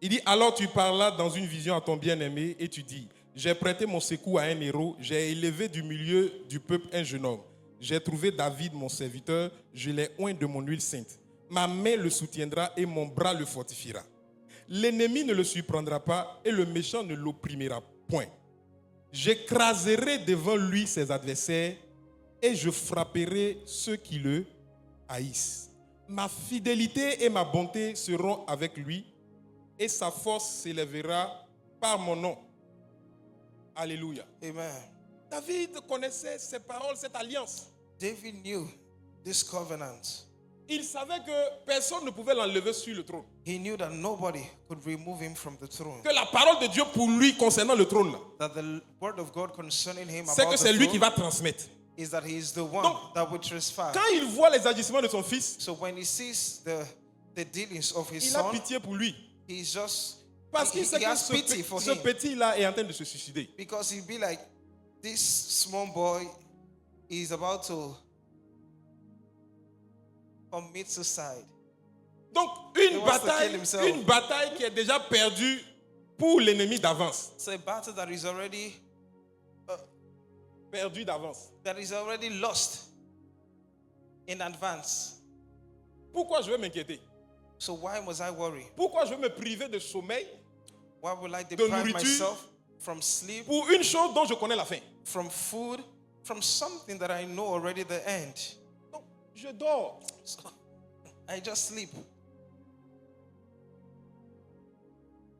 Il dit, alors tu parlas dans une vision à ton bien-aimé et tu dis, j'ai prêté mon secours à un héros, j'ai élevé du milieu du peuple un jeune homme. J'ai trouvé David, mon serviteur, je l'ai oint de mon huile sainte. Ma main le soutiendra et mon bras le fortifiera. L'ennemi ne le surprendra pas et le méchant ne l'opprimera point. J'écraserai devant lui ses adversaires et je frapperai ceux qui le haïssent. Ma fidélité et ma bonté seront avec lui et sa force s'élèvera par mon nom. Alléluia. amen. David connaissait ces paroles, cette alliance. David knew this covenant. Il savait que personne ne pouvait l'enlever sur le trône. He knew that nobody could remove him from the throne. Que la parole de Dieu pour lui concernant le trône, là, That the word of God concerning him c'est about que the c'est lui qui throne va transmettre. is that he is the one Donc, that will transfer. Quand il voit les agissements de son fils, So when he sees the dealings of his il a son, pitié pour lui. he's just Parce qu'il sait he que has pity for ce him, petit-là est en train de se suicider. because he'd be like, this small boy is about to commit suicide. Donc, He wants to kill himself. une bataille qui est déjà perdue pour l'ennemi d'avance. It's a battle that is already Perdue d'avance. lost in advance. Pourquoi je vais m'inquiéter? So why must I worry? Pourquoi je vais me priver de sommeil Why will I De deprive nourriture. myself from sleep, pour une chose dont je connais la fin? from food, from something that I know already the end? Donc, je dors. So I just sleep.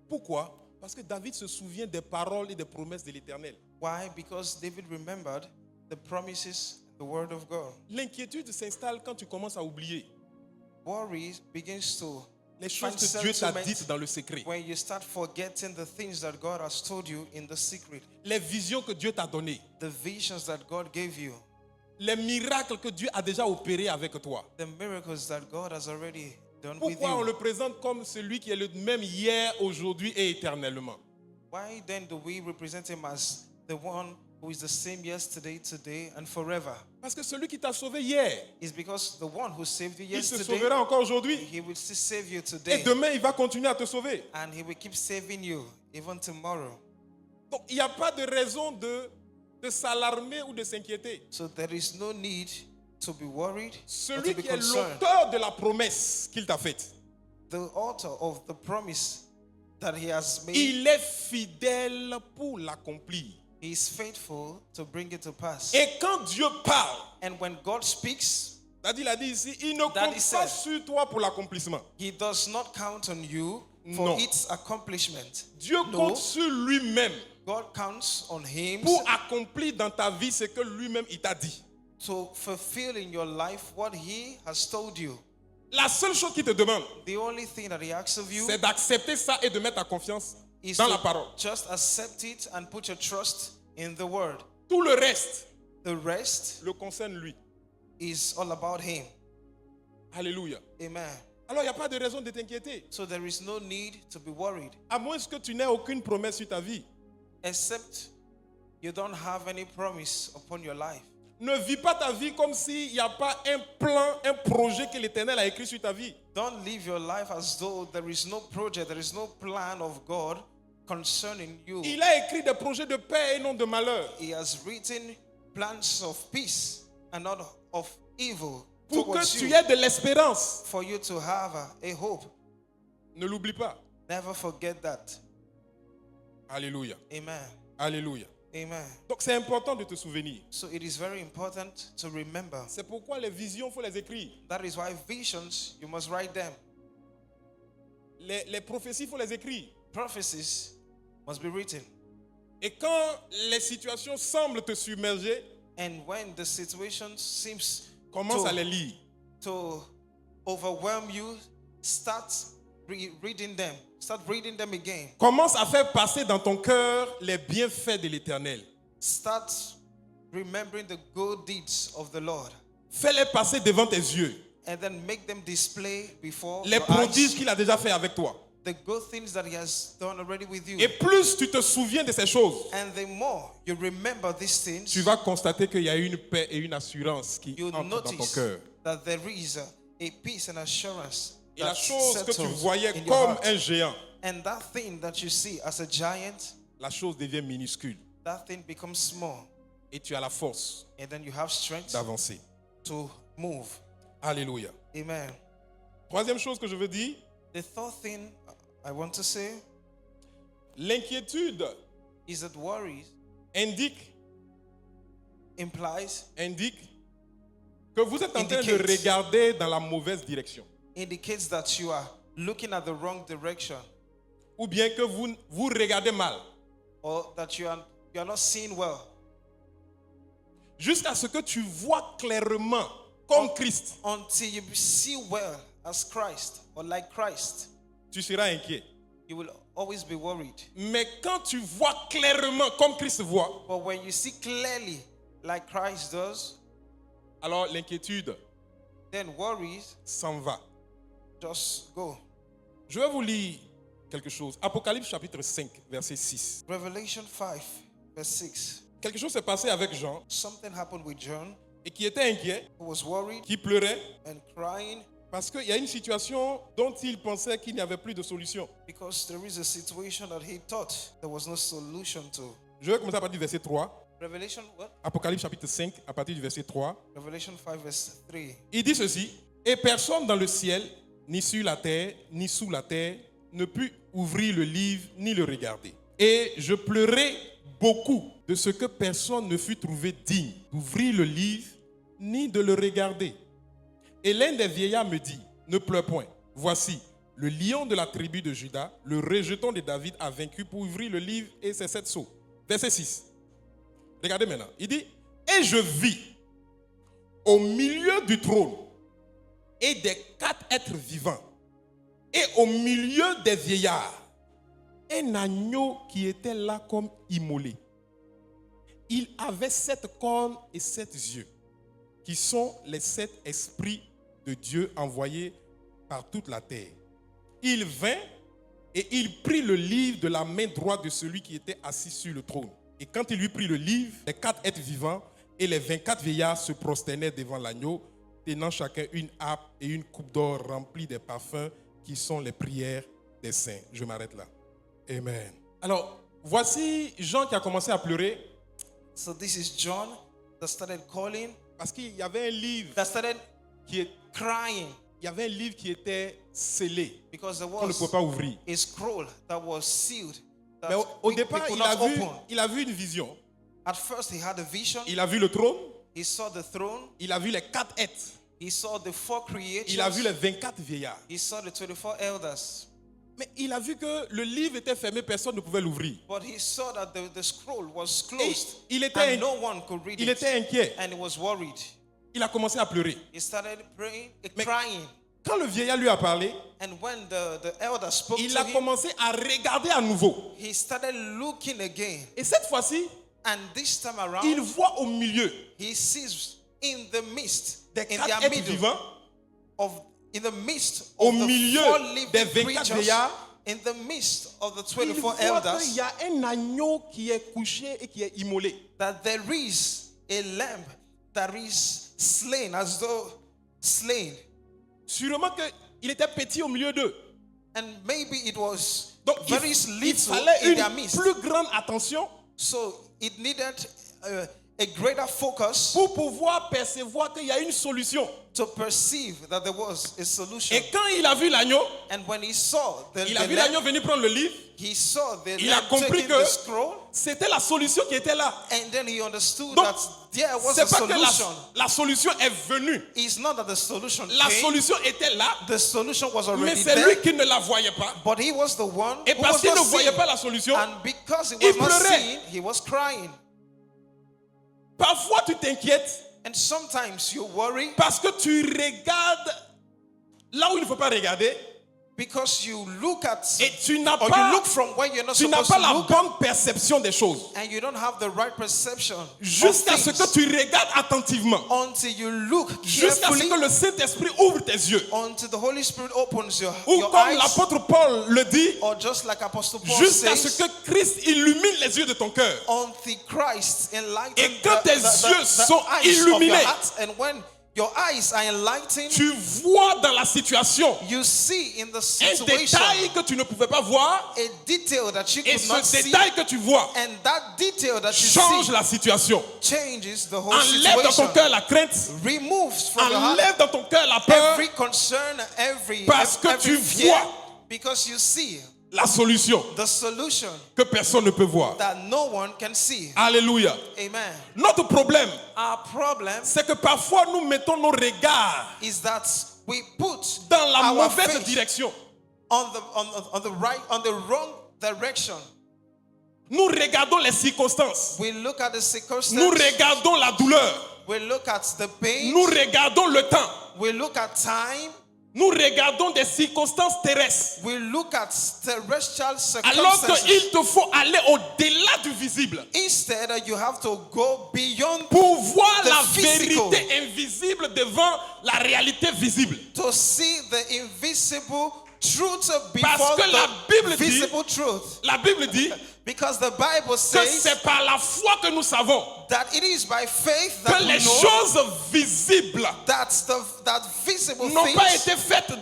Pourquoi? Parce que David se souvient des paroles et des promesses de l'Éternel. Why? Because David remembered the promises, the word of God. L'inquiétude s'installe quand tu commences à oublier Worry begins to les choses find que Dieu t'a settlement dites dans le secret, when you start forgetting the things that God has told you in the secret, les visions que Dieu t'a données, the visions that God gave you, les miracles que Dieu a déjà opérés avec toi. the miracles that God has already done with Pourquoi on you. le présente comme celui qui est le même hier, aujourd'hui et éternellement? Why then do we represent him as the one who is the same yesterday, today, and forever? Parce que celui qui t'a sauvé hier, It's because the one who saved you il se yesterday, sauvera encore aujourd'hui. he will still save you Et today. demain, il va continuer à te sauver. And he will keep saving you even tomorrow. Donc, il n'y a pas de raison de s'alarmer ou de s'inquiéter. So there is no need to be worried or Celui to be qui est concerned. l'auteur de la promesse qu'il t'a faite, The author of the promise that he has made, il est fidèle pour l'accomplir. he is faithful to bring it to pass. Et quand Dieu parle, And when God speaks, c'est-à-dire, il a dit ici, il ne That compte is pas said. sur toi pour l'accomplissement. he does not count on you for Non. its accomplishment. Dieu No. compte sur lui-même God counts on him pour accomplir dans ta vie ce que lui-même il t'a dit. to fulfill in your life what he has told you. La seule chose qu'il te demande, The only thing that he asks of you c'est d'accepter ça et de mettre ta confiance is dans la to parole. just accept it and put your trust in the word. Tout le reste The rest le concerne lui. is all about him. Alléluia. Amen. Alors, il n'y a pas de raison de t'inquiéter. So there is no need to be worried, À moins que tu n'aies aucune promesse sur ta vie. except you don't have any promise upon your life. Ne vis pas ta vie comme s'il n'y a pas un plan, un projet que l'Éternel a écrit sur ta vie. Don't live your life as though there is no project, there is no plan of God concerning you. Il a écrit des projets de paix et non de malheur. He has written plans of peace and not of evil Pour que towards tu you, aies de l'espérance. for you to have a hope. Ne l'oublie pas. Never forget that. Alléluia. Amen. Alléluia. Amen. Donc c'est important de te souvenir. So it is very important to remember. C'est pourquoi les visions, il faut les écrire. That is why visions, you must write them. Les prophéties, il faut les écrire. Prophecies must be written. Et quand les situations semblent te submerger, And when the situation seems commence à les lire. to overwhelm you, start reading them. Start reading them again. Commence à faire passer dans ton cœur les bienfaits de l'Éternel. Start remembering the good deeds of the Lord. Fais-les passer devant tes yeux. And then make them display before Les your prodiges eyes qu'il a déjà fait avec toi. the good things that he has done already with you. Et plus tu te souviens de ces choses, And the more you remember these things, tu vas constater qu'il y a une paix et une assurance qui you entrent dans ton notice cœur. that there is a peace and assurance Et la that chose que tu settles voyais in your comme heart. un géant, And that thing that you see as a giant, la chose devient minuscule. that thing becomes small. Et tu as la force And then you have strength d'avancer. to move. Alléluia. Amen. Troisième chose que je veux dire, The third thing I want to say l'inquiétude is that worries indique implies, que vous êtes en train de Indicates. regarder dans la mauvaise direction. indicates that you are looking at the wrong direction, Ou bien que vous regardez mal. or that you are not seeing well, Jusqu'à ce que tu vois clairement comme Christ, until you see well as Christ or like Christ. tu seras inquiet. You will always be worried. Mais quand tu vois clairement comme Christ voit, But when you see clearly like Christ does, alors l'inquiétude then worries s'en va. just go. Je vais vous lire quelque chose. Apocalypse chapitre 5, verset 6. Revelation 5, verse 6. Quelque chose s'est passé avec Jean Something happened with John, et qui était inquiet, who was worried qui pleurait, and crying parce qu'il y a une situation dont il pensait qu'il n'y avait plus de solution. because there is a situation that he thought there was no solution to. Je vais commencer à partir du verset 3. Revelation what? Apocalypse chapitre 5, à partir du verset 3. Revelation 5, verse 3. Il dit ceci: et personne dans le ciel, ni sur la terre, ni sous la terre, ne put ouvrir le livre ni le regarder. Et je pleurais beaucoup de ce que personne ne fut trouvé digne d'ouvrir le livre ni de le regarder. Et l'un des vieillards me dit: ne pleure point. Voici, le lion de la tribu de Juda, le rejeton de David, a vaincu pour ouvrir le livre et ses 7 sceaux. Verset 6. Regardez maintenant. Il dit: et je vis au milieu du trône et des 4 êtres vivants, et au milieu des vieillards, un agneau qui était là comme immolé. Il avait 7 cornes et 7 yeux, qui sont les 7 esprits de Dieu envoyés par toute la terre. Il vint et il prit le livre de la main droite de celui qui était assis sur le trône. Et quand il lui prit le livre, les 4 êtres vivants et les 24 vieillards se prosternaient devant l'agneau, tenant chacun une harpe et une coupe d'or remplie des parfums qui sont les prières des saints. Je m'arrête là. Amen. Alors, voici Jean qui a commencé à pleurer So this is John that started calling, parce qu'il y avait un livre that started qui est... crying. Il il y avait un livre qui était scellé, because there qu'on ne was pouvait pas ouvrir. a scroll that was sealed that Mais au we départ, could il a, not vu, open. il a vu une vision. At first, he had a vision. Il a vu le trône, He saw the throne. il a vu les 4 êtres, He saw the 4 il a vu les creatures. 24 vieillards. He saw the 24 elders. Mais il a vu que le livre était fermé, personne ne pouvait l'ouvrir. But he saw that the scroll was Et closed il était, and no one could read il it. était inquiet. And he was worried. Il a commencé à pleurer. He started praying, Mais- crying. Quand le vieillard lui a parlé, And when the elder spoke il to a him, commencé à regarder à nouveau. he started looking again. Et cette fois-ci, And this time around, il voit au milieu he sees in the midst, des in 4 their êtres middle, vivants, in the midst au of the milieu 4 des living 24 creatures, vieillards, in the midst of the il 24 voit elders, qu'il y a un agneau qui est couché et qui est immolé. that there is a lamb that is slain as though slain. Sûrement qu'il était petit au milieu d'eux. And maybe it was Donc very il little fallait in their une midst. plus grande attention So it needed a greater focus pour pouvoir percevoir qu'il y a une solution. to perceive that there was a solution. Et quand il a vu l'agneau, And when he saw il a the vu lamb, l'agneau venir prendre le livre, he saw the il a lamb compris taking que the scroll, c'était la solution qui était là. and then he understood Donc, that there was c'est a pas que solution. la solution est venue. It's not that the solution La came, solution était là, the solution was mais already c'est there, lui qui ne la voyait pas. but he was the one Et who parce was qu'il not ne voyait seeing. pas la solution, And because he il was not pleurait. seeing, he was crying. parfois tu t'inquiètes And sometimes you worry parce que tu regardes là où il ne faut pas regarder because you look at et tu n'as or you pas, look from where you're not tu n'as supposed pas to la look, bonne perception des choses. and you don't have the right perception of Jusqu'à ce que things tu regardes attentivement. until you look Jusqu'à ce carefully, que le Saint-Esprit ouvre tes yeux. until the Holy Spirit opens your Ou comme eyes, l'apôtre Paul le dit, or just like Apostle Paul jusqu'à ce says, que Christ illumine les yeux de ton cœur. until Christ enlightens Et quand tes yeux sont eyes of your illuminés, heart, and when your eyes are enlightened, tu vois dans la situation you see in the un situation détail que tu ne pouvais pas voir, a detail that you et could not ce see, détail que tu vois and that detail that you change see la situation. changes the whole Enlève dans ton situation. cœur la crainte, Removes from your heart enlève dans ton cœur la peur, every concern, every parce que tu fear, vois because you see la solution the solution que personne ne peut voir. that no one can see. Alléluia. Amen. Notre problème, Our problem c'est que parfois nous mettons nos regards is that we put dans la our mauvaise faith direction. on the wrong direction. Nous regardons les circonstances. We look at the Nous circumstances. regardons la douleur. We look at the pain. Nous regardons le temps. We look at time. Nous regardons des circonstances terrestres. We look at terrestrial Alors circumstances. qu'il te faut aller au-delà du visible Instead, you have to go beyond pour voir the la physical, vérité invisible devant la réalité visible. to see the invisible truth Parce before que la the Bible dit, visible truth. la Bible dit Because the Bible que says c'est par la foi que nous savons that it is by faith que that we les know choses visibles that visible n'ont pas things été faites were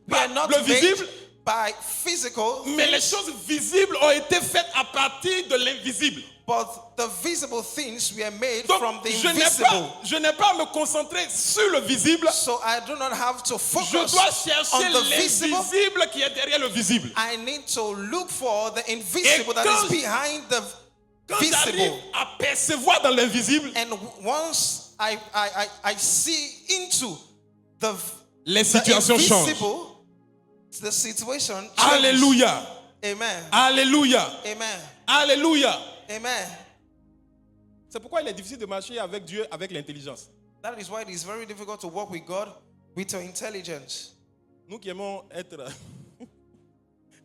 par not le made visible, by physical mais les things, choses visibles ont été faites à partir de l'invisible. but the visible things were made Donc, from the je invisible. n'ai pas à me concentrer sur le visible. So I do not have to Je focus dois chercher on the visible. l'invisible qui est derrière le visible. I need to look for the invisible that quand- is behind the Quand j'arrive visible. à percevoir dans l'invisible And once I see into the les situations changent. invisible, the situation changes. Alléluia. Amen. Alléluia. Amen. Alléluia. Amen. C'est pourquoi il est difficile de marcher avec Dieu avec l'intelligence. That is why it is very difficult to walk with God with your intelligence. Nous qui aimons être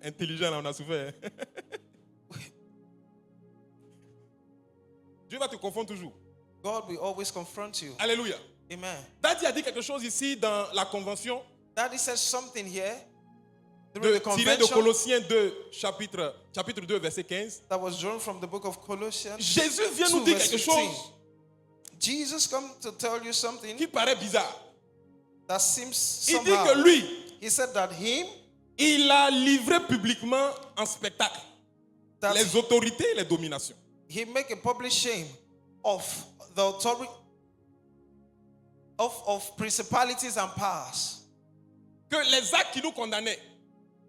intelligents, là, on a souffert. Dieu va te confondre toujours. God will always confront you. Alléluia. Amen. Daddy a dit quelque chose ici dans la convention, Daddy says something here during the tiré de convention Colossiens 2, chapitre 2, verset 15. that was drawn from the book of Colossians. Jésus vient 2 nous dire verse quelque 15. chose Jesus come to tell you something qui paraît bizarre. that seems Il dit somehow. que lui, He said that him, il a livré publiquement en spectacle that les autorités et les dominations. he make a public shame of the authority of principalities and powers. que les actes qui nous condamnaient,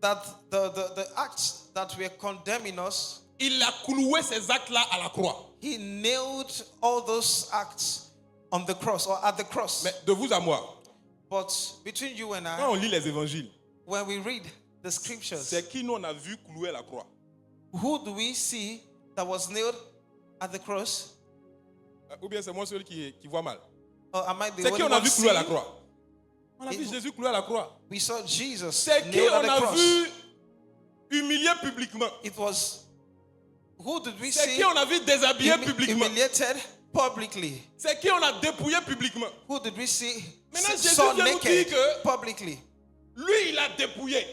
that the acts that were condemning us, il a cloué ces actes-là à la croix. he nailed all those acts on the cross or at the cross. Mais de vous à moi, But between you and quand I, on lit les évangiles, when we read the scriptures, c'est qui nous on a vu clouer à la croix? who do we see that was nailed at the cross? Ou bien c'est moi celui qui voit mal? Or am I the C'est qui only on a one vu clouer à la seeing? croix? On a vu Jésus clouer à la croix. We saw Jesus C'est qui nailed on at the a cross. vu humilié publiquement? It was, who did we C'est see qui on a vu déshabillé publiquement? humiliated publicly? C'est qui on a dépouillé publiquement? Who did we see Maintenant, Jésus saw vient nous naked dire que publicly? lui, il a dépouillé.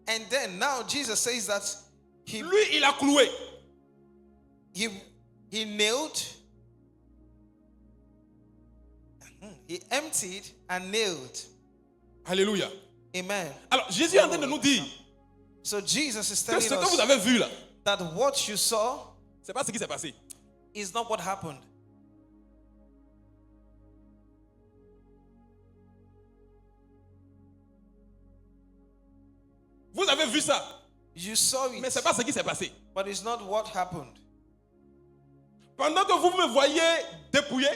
And then now Jesus says that Lui, il a cloué. he nailed, he emptied and nailed. Alléluia. Amen. Alors, Jésus est en train de nous dire So Jesus is que telling ce que vous us avez vu là, that what you saw c'est pas ce qui s'est passé. is not what happened. Vous avez vu ça, You saw it, mais c'est pas ce qui s'est passé. but it's not what happened. Pendant que vous me voyez dépouillé,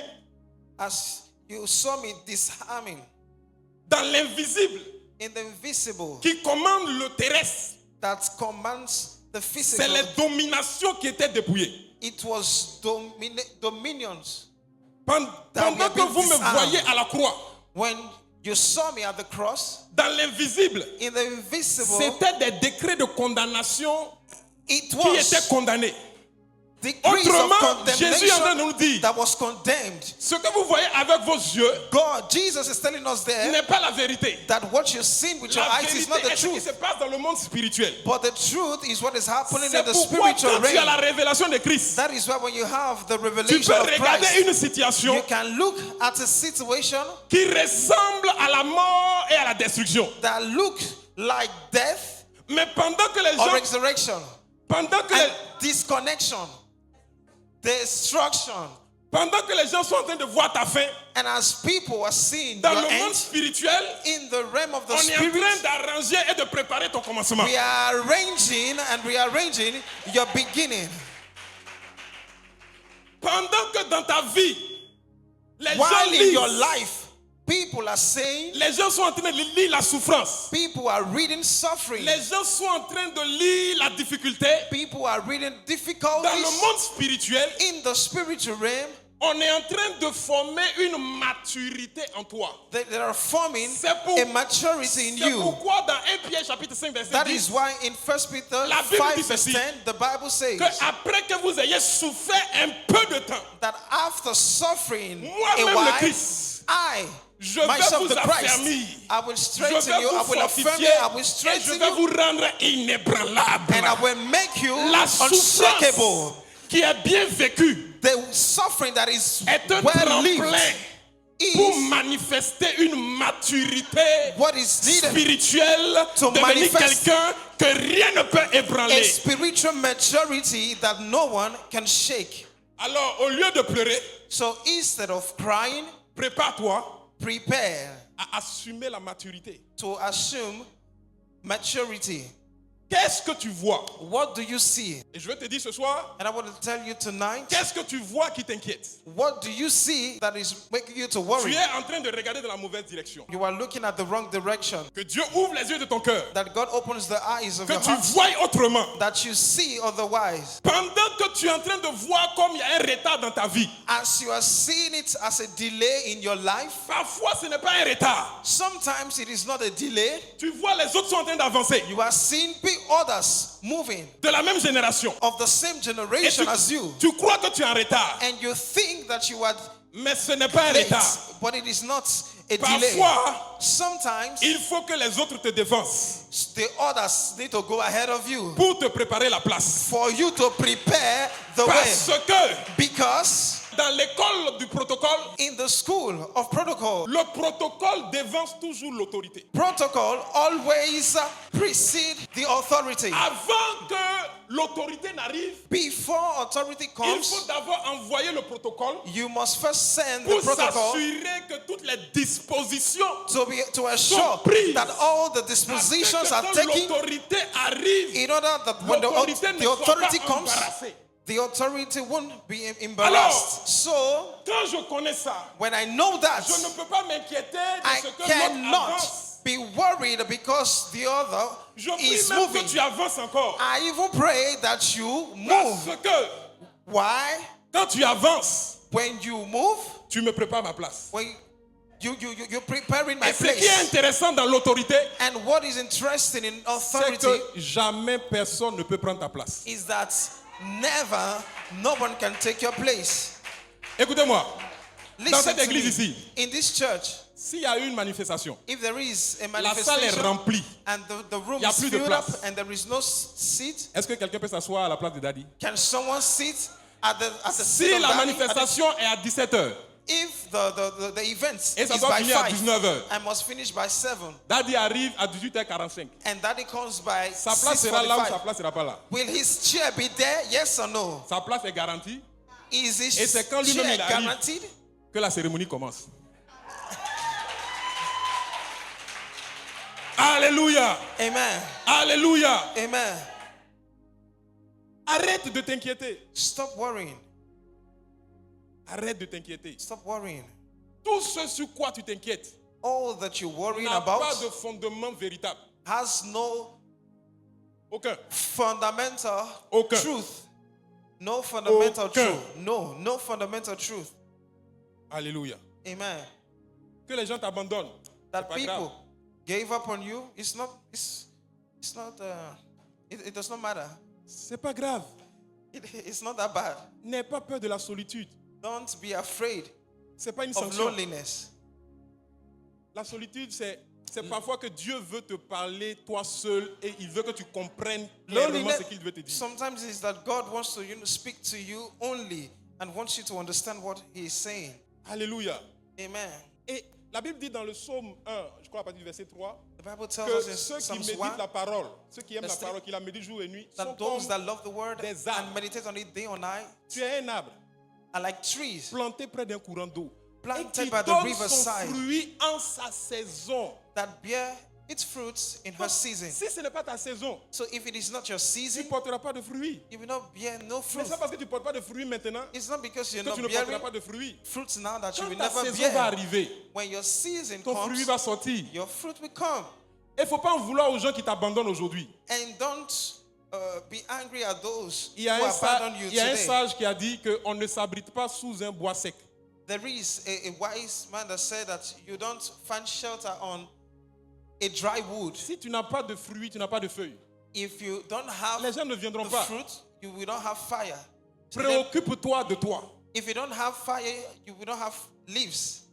As you saw me disarming dans l'invisible in the invisible qui commande le terrestre, that commands the c'est physical, les dominations qui étaient dépouillées. it was dominions. Pendant que vous me voyez à la croix, When you saw me at the cross, dans l'invisible, in the invisible, c'était des décrets de condamnation it qui was étaient condamnés. decrees of Autrement, Jésus est en train de nous condemnation dire, that was condemned. ce que vous voyez avec vos yeux Jesus is telling us there n'est pas la vérité. that what you've seen with your La eyes is vérité not the est ce qui truth, se passe dans le monde spirituel. but the truth is what is happening in C'est the pourquoi spiritual quand tu as la realm. révélation de Christ, That is why when you have the tu revelation peux of regarder Christ, une situation you can look at a situation qui ressemble à la mort et à la destruction. that look like death Mais pendant que les or gens, resurrection pendant que and les, disconnection, destruction. pendant que les gens sont en train de voir ta fin, And as people are seeing dans your le monde end, spirituel, in the realm of the on est en train spirit, d'arranger et de préparer ton commencement. we are arranging and rearranging your beginning. Pendant que dans ta vie, les gens While in your lisent, life, people are saying, les gens sont en train de lire la souffrance. people are reading suffering, Les gens sont en train de lire la difficulté. people are reading Dans le difficulties. monde spirituel, In the spiritual realm, on est en train de former une maturité en toi. they are forming C'est pour- a maturity in C'est you. pourquoi dans 1 Pierre chapitre 5 verset That 10, is why in 1 Peter La Bible 5 dit verse ceci, 10, the Bible says que après que vous ayez souffert un peu de temps, that after suffering moi-même a le while, Christ, I, je vais myself vous the Christ, affermir, I will je strengthen vais you, I vous will affirm fortifier you, I will et je strengthen vais you, vous rendre inébranlable. and I will make you La unshakable. souffrance qui est bien vécue The suffering that is est un well lived tremplin pour is manifester une maturité what is needed, spirituelle, to devenir manifest quelqu'un que rien ne peut a ébranler. spiritual maturity that no one can shake. Alors, au lieu de pleurer, So instead of crying, prépare-toi prepare à assumer la maturité. to assume maturity. Qu'est-ce que tu vois? What do you see? Et je vais te dire ce soir, And I want to tell you tonight, qu'est-ce que tu vois qui t'inquiète? what do you see that is making you to Tu worry? es en train de regarder dans la mauvaise direction. You are looking at the wrong direction. Que Dieu ouvre les yeux de ton cœur. That God opens the eyes of Que your tu heart. vois autrement. That you see otherwise. Pendant que tu es en train de voir comme il y a un retard dans ta vie. As you are seeing it as a delay in your life, Parfois, ce n'est pas un retard. sometimes it is not a delay. Tu vois les autres sont en train d'avancer. You are seeing others moving De la même génération. of the same Et generation as you. tu crois que tu es en retard. And you think that you are Mais ce n'est pas un late, retard. but it is not a delay. Parfois, Sometimes il faut que les autres te dévancent the others need to go ahead of you pour te préparer la place. for you to prepare the Parce way. que Because dans l'école du protocole, in the school of protocol, le protocole dévance toujours l'autorité. protocol always precedes the authority. Avant que l'autorité n'arrive, Before authority il comes, faut d'abord envoyer le protocole you must first send the pour protocol s'assurer que toutes les dispositions to assure prises. that all the afin dispositions que are quand taken l'autorité arrive, in order that when l'autorité ne the soit authority pas comes, embarrassée. the authority won't be embarrassed. So, Quand je connais ça, when I know that, je ne peux pas m'inquiéter de I ce que l'autre cannot avance. be worried because the other Je prie is même moving. que tu avances encore. I even pray that you move. Parce que Why? quand tu avances, When you move, tu me prépares ma place. when you're preparing my Et ce qui est place. intéressant dans l'autorité, And what is interesting in c'est authority que jamais personne ne peut prendre ta place. is that no one can take your place. Écoutez-moi, dans Listen cette to église me. ici, In this church, s'il y a eu une manifestation, if there is a la salle est manifestation remplie, and the room y a is plus de filled up place. and there is no seat, est-ce que quelqu'un peut s'asseoir à la place de Daddy? can someone sit at the Si seat of la Daddy? manifestation est à 17h, If the event et ça is doit by finir à 5, 19h, I must finish by 7, Daddy arrive à 18h45. and Daddy comes by Sa place sera là ou sa 6:45. place sera pas là? Will his chair be there? Yes or no? Sa place est garantie Is his Et c'est quand lui-même chair il arrive. guaranteed? que la cérémonie commence. Alléluia! Amen. Alléluia! Amen. Arrête de t'inquiéter. Stop worrying. Arrête de t'inquiéter. Stop worrying. Tout ce sur quoi tu t'inquiètes All that you're worrying n'a pas about de fondement véritable. has no Aucun. fundamental Aucun. truth. No fundamental Aucun. truth. No fundamental truth. Alléluia. Amen. Que les gens t'abandonnent. That C'est pas people grave. gave up on you, it does not matter. C'est pas grave. It's not that bad. N'aie pas peur de la solitude. Don't be afraid C'est pas une of sanction. loneliness. La solitude, c'est parfois que Dieu veut te parler toi seul et il veut que tu comprennes clairement Loneliness, ce qu'il veut te dire. sometimes it's that God wants to speak to you only and wants you to understand what He is saying. Alléluia. Amen. Et la Bible dit dans le psaume 1, je crois à partir du verset 3, The Bible tells que us in ceux qui Psalms méditent 1 la parole, ceux qui aiment la Verse parole, qui la méditent jour et nuit, sont that comme those that love the word des arbres. and meditate on it day or night tu es un arbre are like trees planté près d'un courant d'eau et planted qui by the donne son riverside fruit en sa saison. that bear its fruits in her season. Si ce n'est pas ta saison, So if it is not your tu season, ne porteras pas de fruits. you will not bear no Mais fruit. c'est parce que tu ne portes pas de fruits maintenant It's not because you're que not tu ne porteras bearing pas de fruits. fruits now that you Quand will ta never saison va bear. arriver, When your season ton comes, fruit va sortir. your fruit will come. Il ne faut pas en vouloir aux gens qui t'abandonnent aujourd'hui. And don't be angry at those Il y a who un abandon you il y a un today. sage qui a dit qu'on ne s'abrite pas sous un bois sec. There is a wise man that said that you don't find shelter on a dry wood. Si tu n'as pas de fruits, tu n'as pas de feuilles. If you don't have Les gens ne viendront the pas. fruit, you will not have fire. Préoccupe-toi de toi. If you don't have fire, you will not have leaves.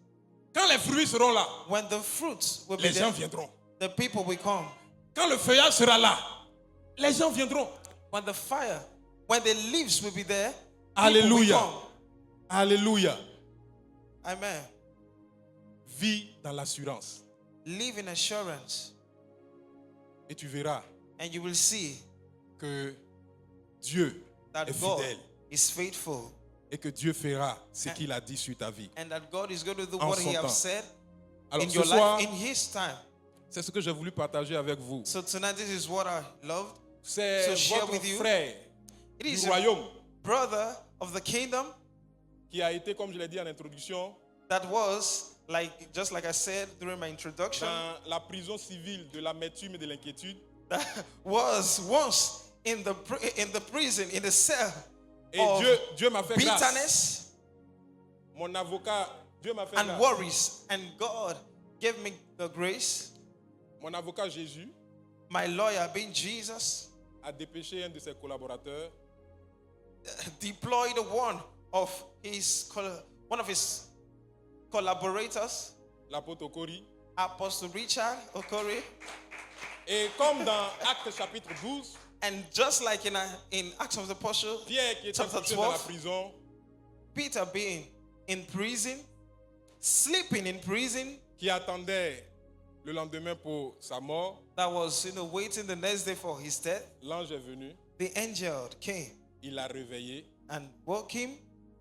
Quand les fruits seront là, When the fruits will be les gens there, viendront. the people will come. Quand le feuillage sera là, les gens viendront. When the leaves will be there, people Alléluia. will come. Alléluia. Amen. Vis dans l'assurance. Live in assurance, Et tu verras and you will see que Dieu that est God fidèle is faithful, et que Dieu fera ce qu'il a dit sur ta vie. and that God is going to do En what son He has temps. said Alors in ce your soir, life in His time. c'est ce que j'ai voulu partager avec vous. So tonight, this is what I loved. C'est So share votre with you. frère It du is a royaume brother of the kingdom qui a été, comme je l'ai dit en introduction, that was just like I said during my introduction, dans la prison civile de l'amertume et de l'inquiétude. that was once in the prison, in the cell Et of Dieu m'a fait grâce. bitterness Mon avocat, Dieu m'a fait and grâce. worries, and God gave me the grace. Mon avocat Jésus My lawyer, being Jesus, a dépêché un de ses collaborateurs deployed one of his collaborators, l'apôtre Okori. Apostle Richard Okori, Et comme dans Actes chapitre 12, and just like in Acts of the Apostles, Pierre qui était Chapter couché dans la 12. prison, Peter being in prison, sleeping in prison, qui attendait le lendemain pour sa mort, that was waiting the next day for his death. l'ange est venu the angel came Il l'a réveillé. and woke him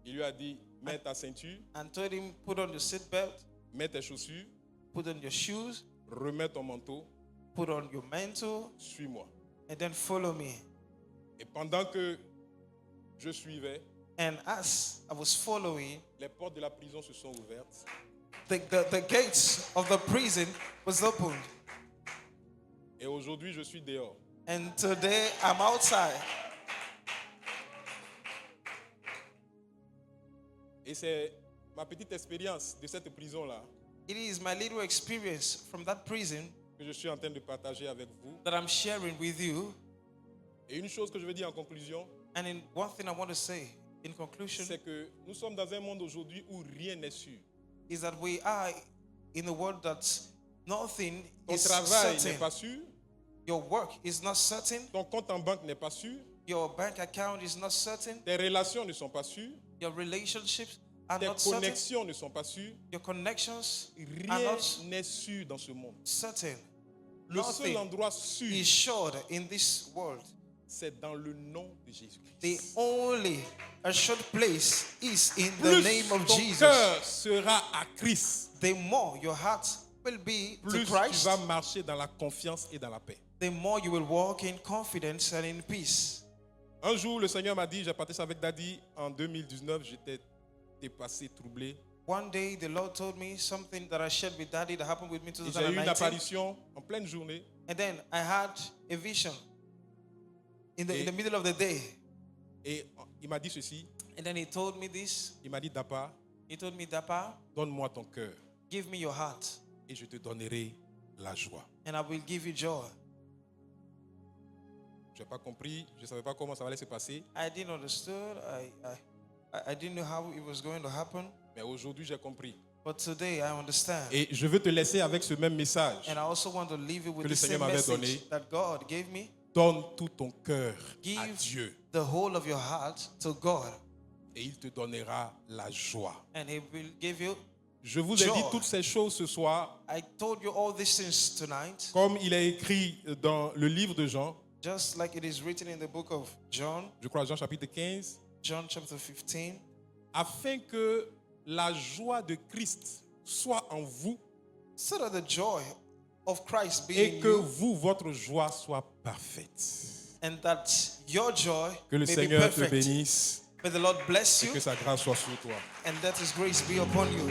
Il lui a dit, mets ta ceinture, and told him, put on your seatbelt, mets tes chaussures, put on your shoes, remets ton manteau, put on your mantle, suis-moi. and then follow me. Et pendant que je suivais, And as I was following, les portes de la prison se sont ouvertes. the gates of the prison was opened. Et aujourd'hui, je suis dehors. And today I'm outside. Et c'est ma petite expérience de cette prison-là It is my little experience from that prison que je suis en train de partager avec vous. that I'm sharing with you. Et une chose que je veux dire en conclusion, And in one thing I want to say in conclusion c'est que nous sommes dans un monde aujourd'hui où rien n'est sûr. is that we are in a world that nothing Ton is travail n'est certain. pas sûr, Your work is not certain. ton compte en banque n'est pas sûr, Your bank account is not certain. tes relations ne sont pas sûres, Your relationships are tes not certain. connexions ne sont pas sûres. Your connections are Rien not n'est sûr dans ce monde. certain. Le seul Nothing endroit sûr, is sure in this world. c'est dans le nom de Jésus-Christ. The only assured place is in the Plus name of ton Jesus. cœur sera à Christ, The more your heart will be plus to tu Christ, vas marcher dans la confiance et dans la paix. the more you will walk in confidence and in peace. Un jour, le Seigneur m'a dit, j'ai partagé ça avec Daddy, en 2019, j'étais dépassé, troublé. One day the Lord told me something that I shared with Daddy that happened with me in Et j'ai eu une 2019. apparition en pleine journée. And then I had a vision in the middle of the day. Et il m'a dit ceci, And then he told me this. il m'a dit, Dapa, He told me, Dapa, donne-moi ton cœur give me your heart et je te donnerai la joie. and I will give you joy. Je n'ai pas compris, je ne savais pas comment ça allait se passer, I didn't understand. I didn't know how it was going to happen. mais aujourd'hui j'ai compris. But today I understand. Et je veux te laisser avec ce même message. And I also want to leave you with Que le the Seigneur same m'avait message donné. that God gave me. Donne tout ton cœur à Give Dieu the whole of your heart to God, et il te donnera la joie. and He will give you. Je vous ai Joy. dit toutes ces choses ce soir, I told you all these things tonight, comme il est écrit dans le livre de Jean, just like it is written in the book of John, je crois Jean chapitre 15, John chapter 15, afin que la joie de Christ soit en vous so that the joy of Christ be et in que you, vous, votre joie soit parfaite. and that your joy Que le may be Seigneur te perfect. bénisse May the Lord bless et you, que sa grâce soit sur toi. and that His grace be upon you.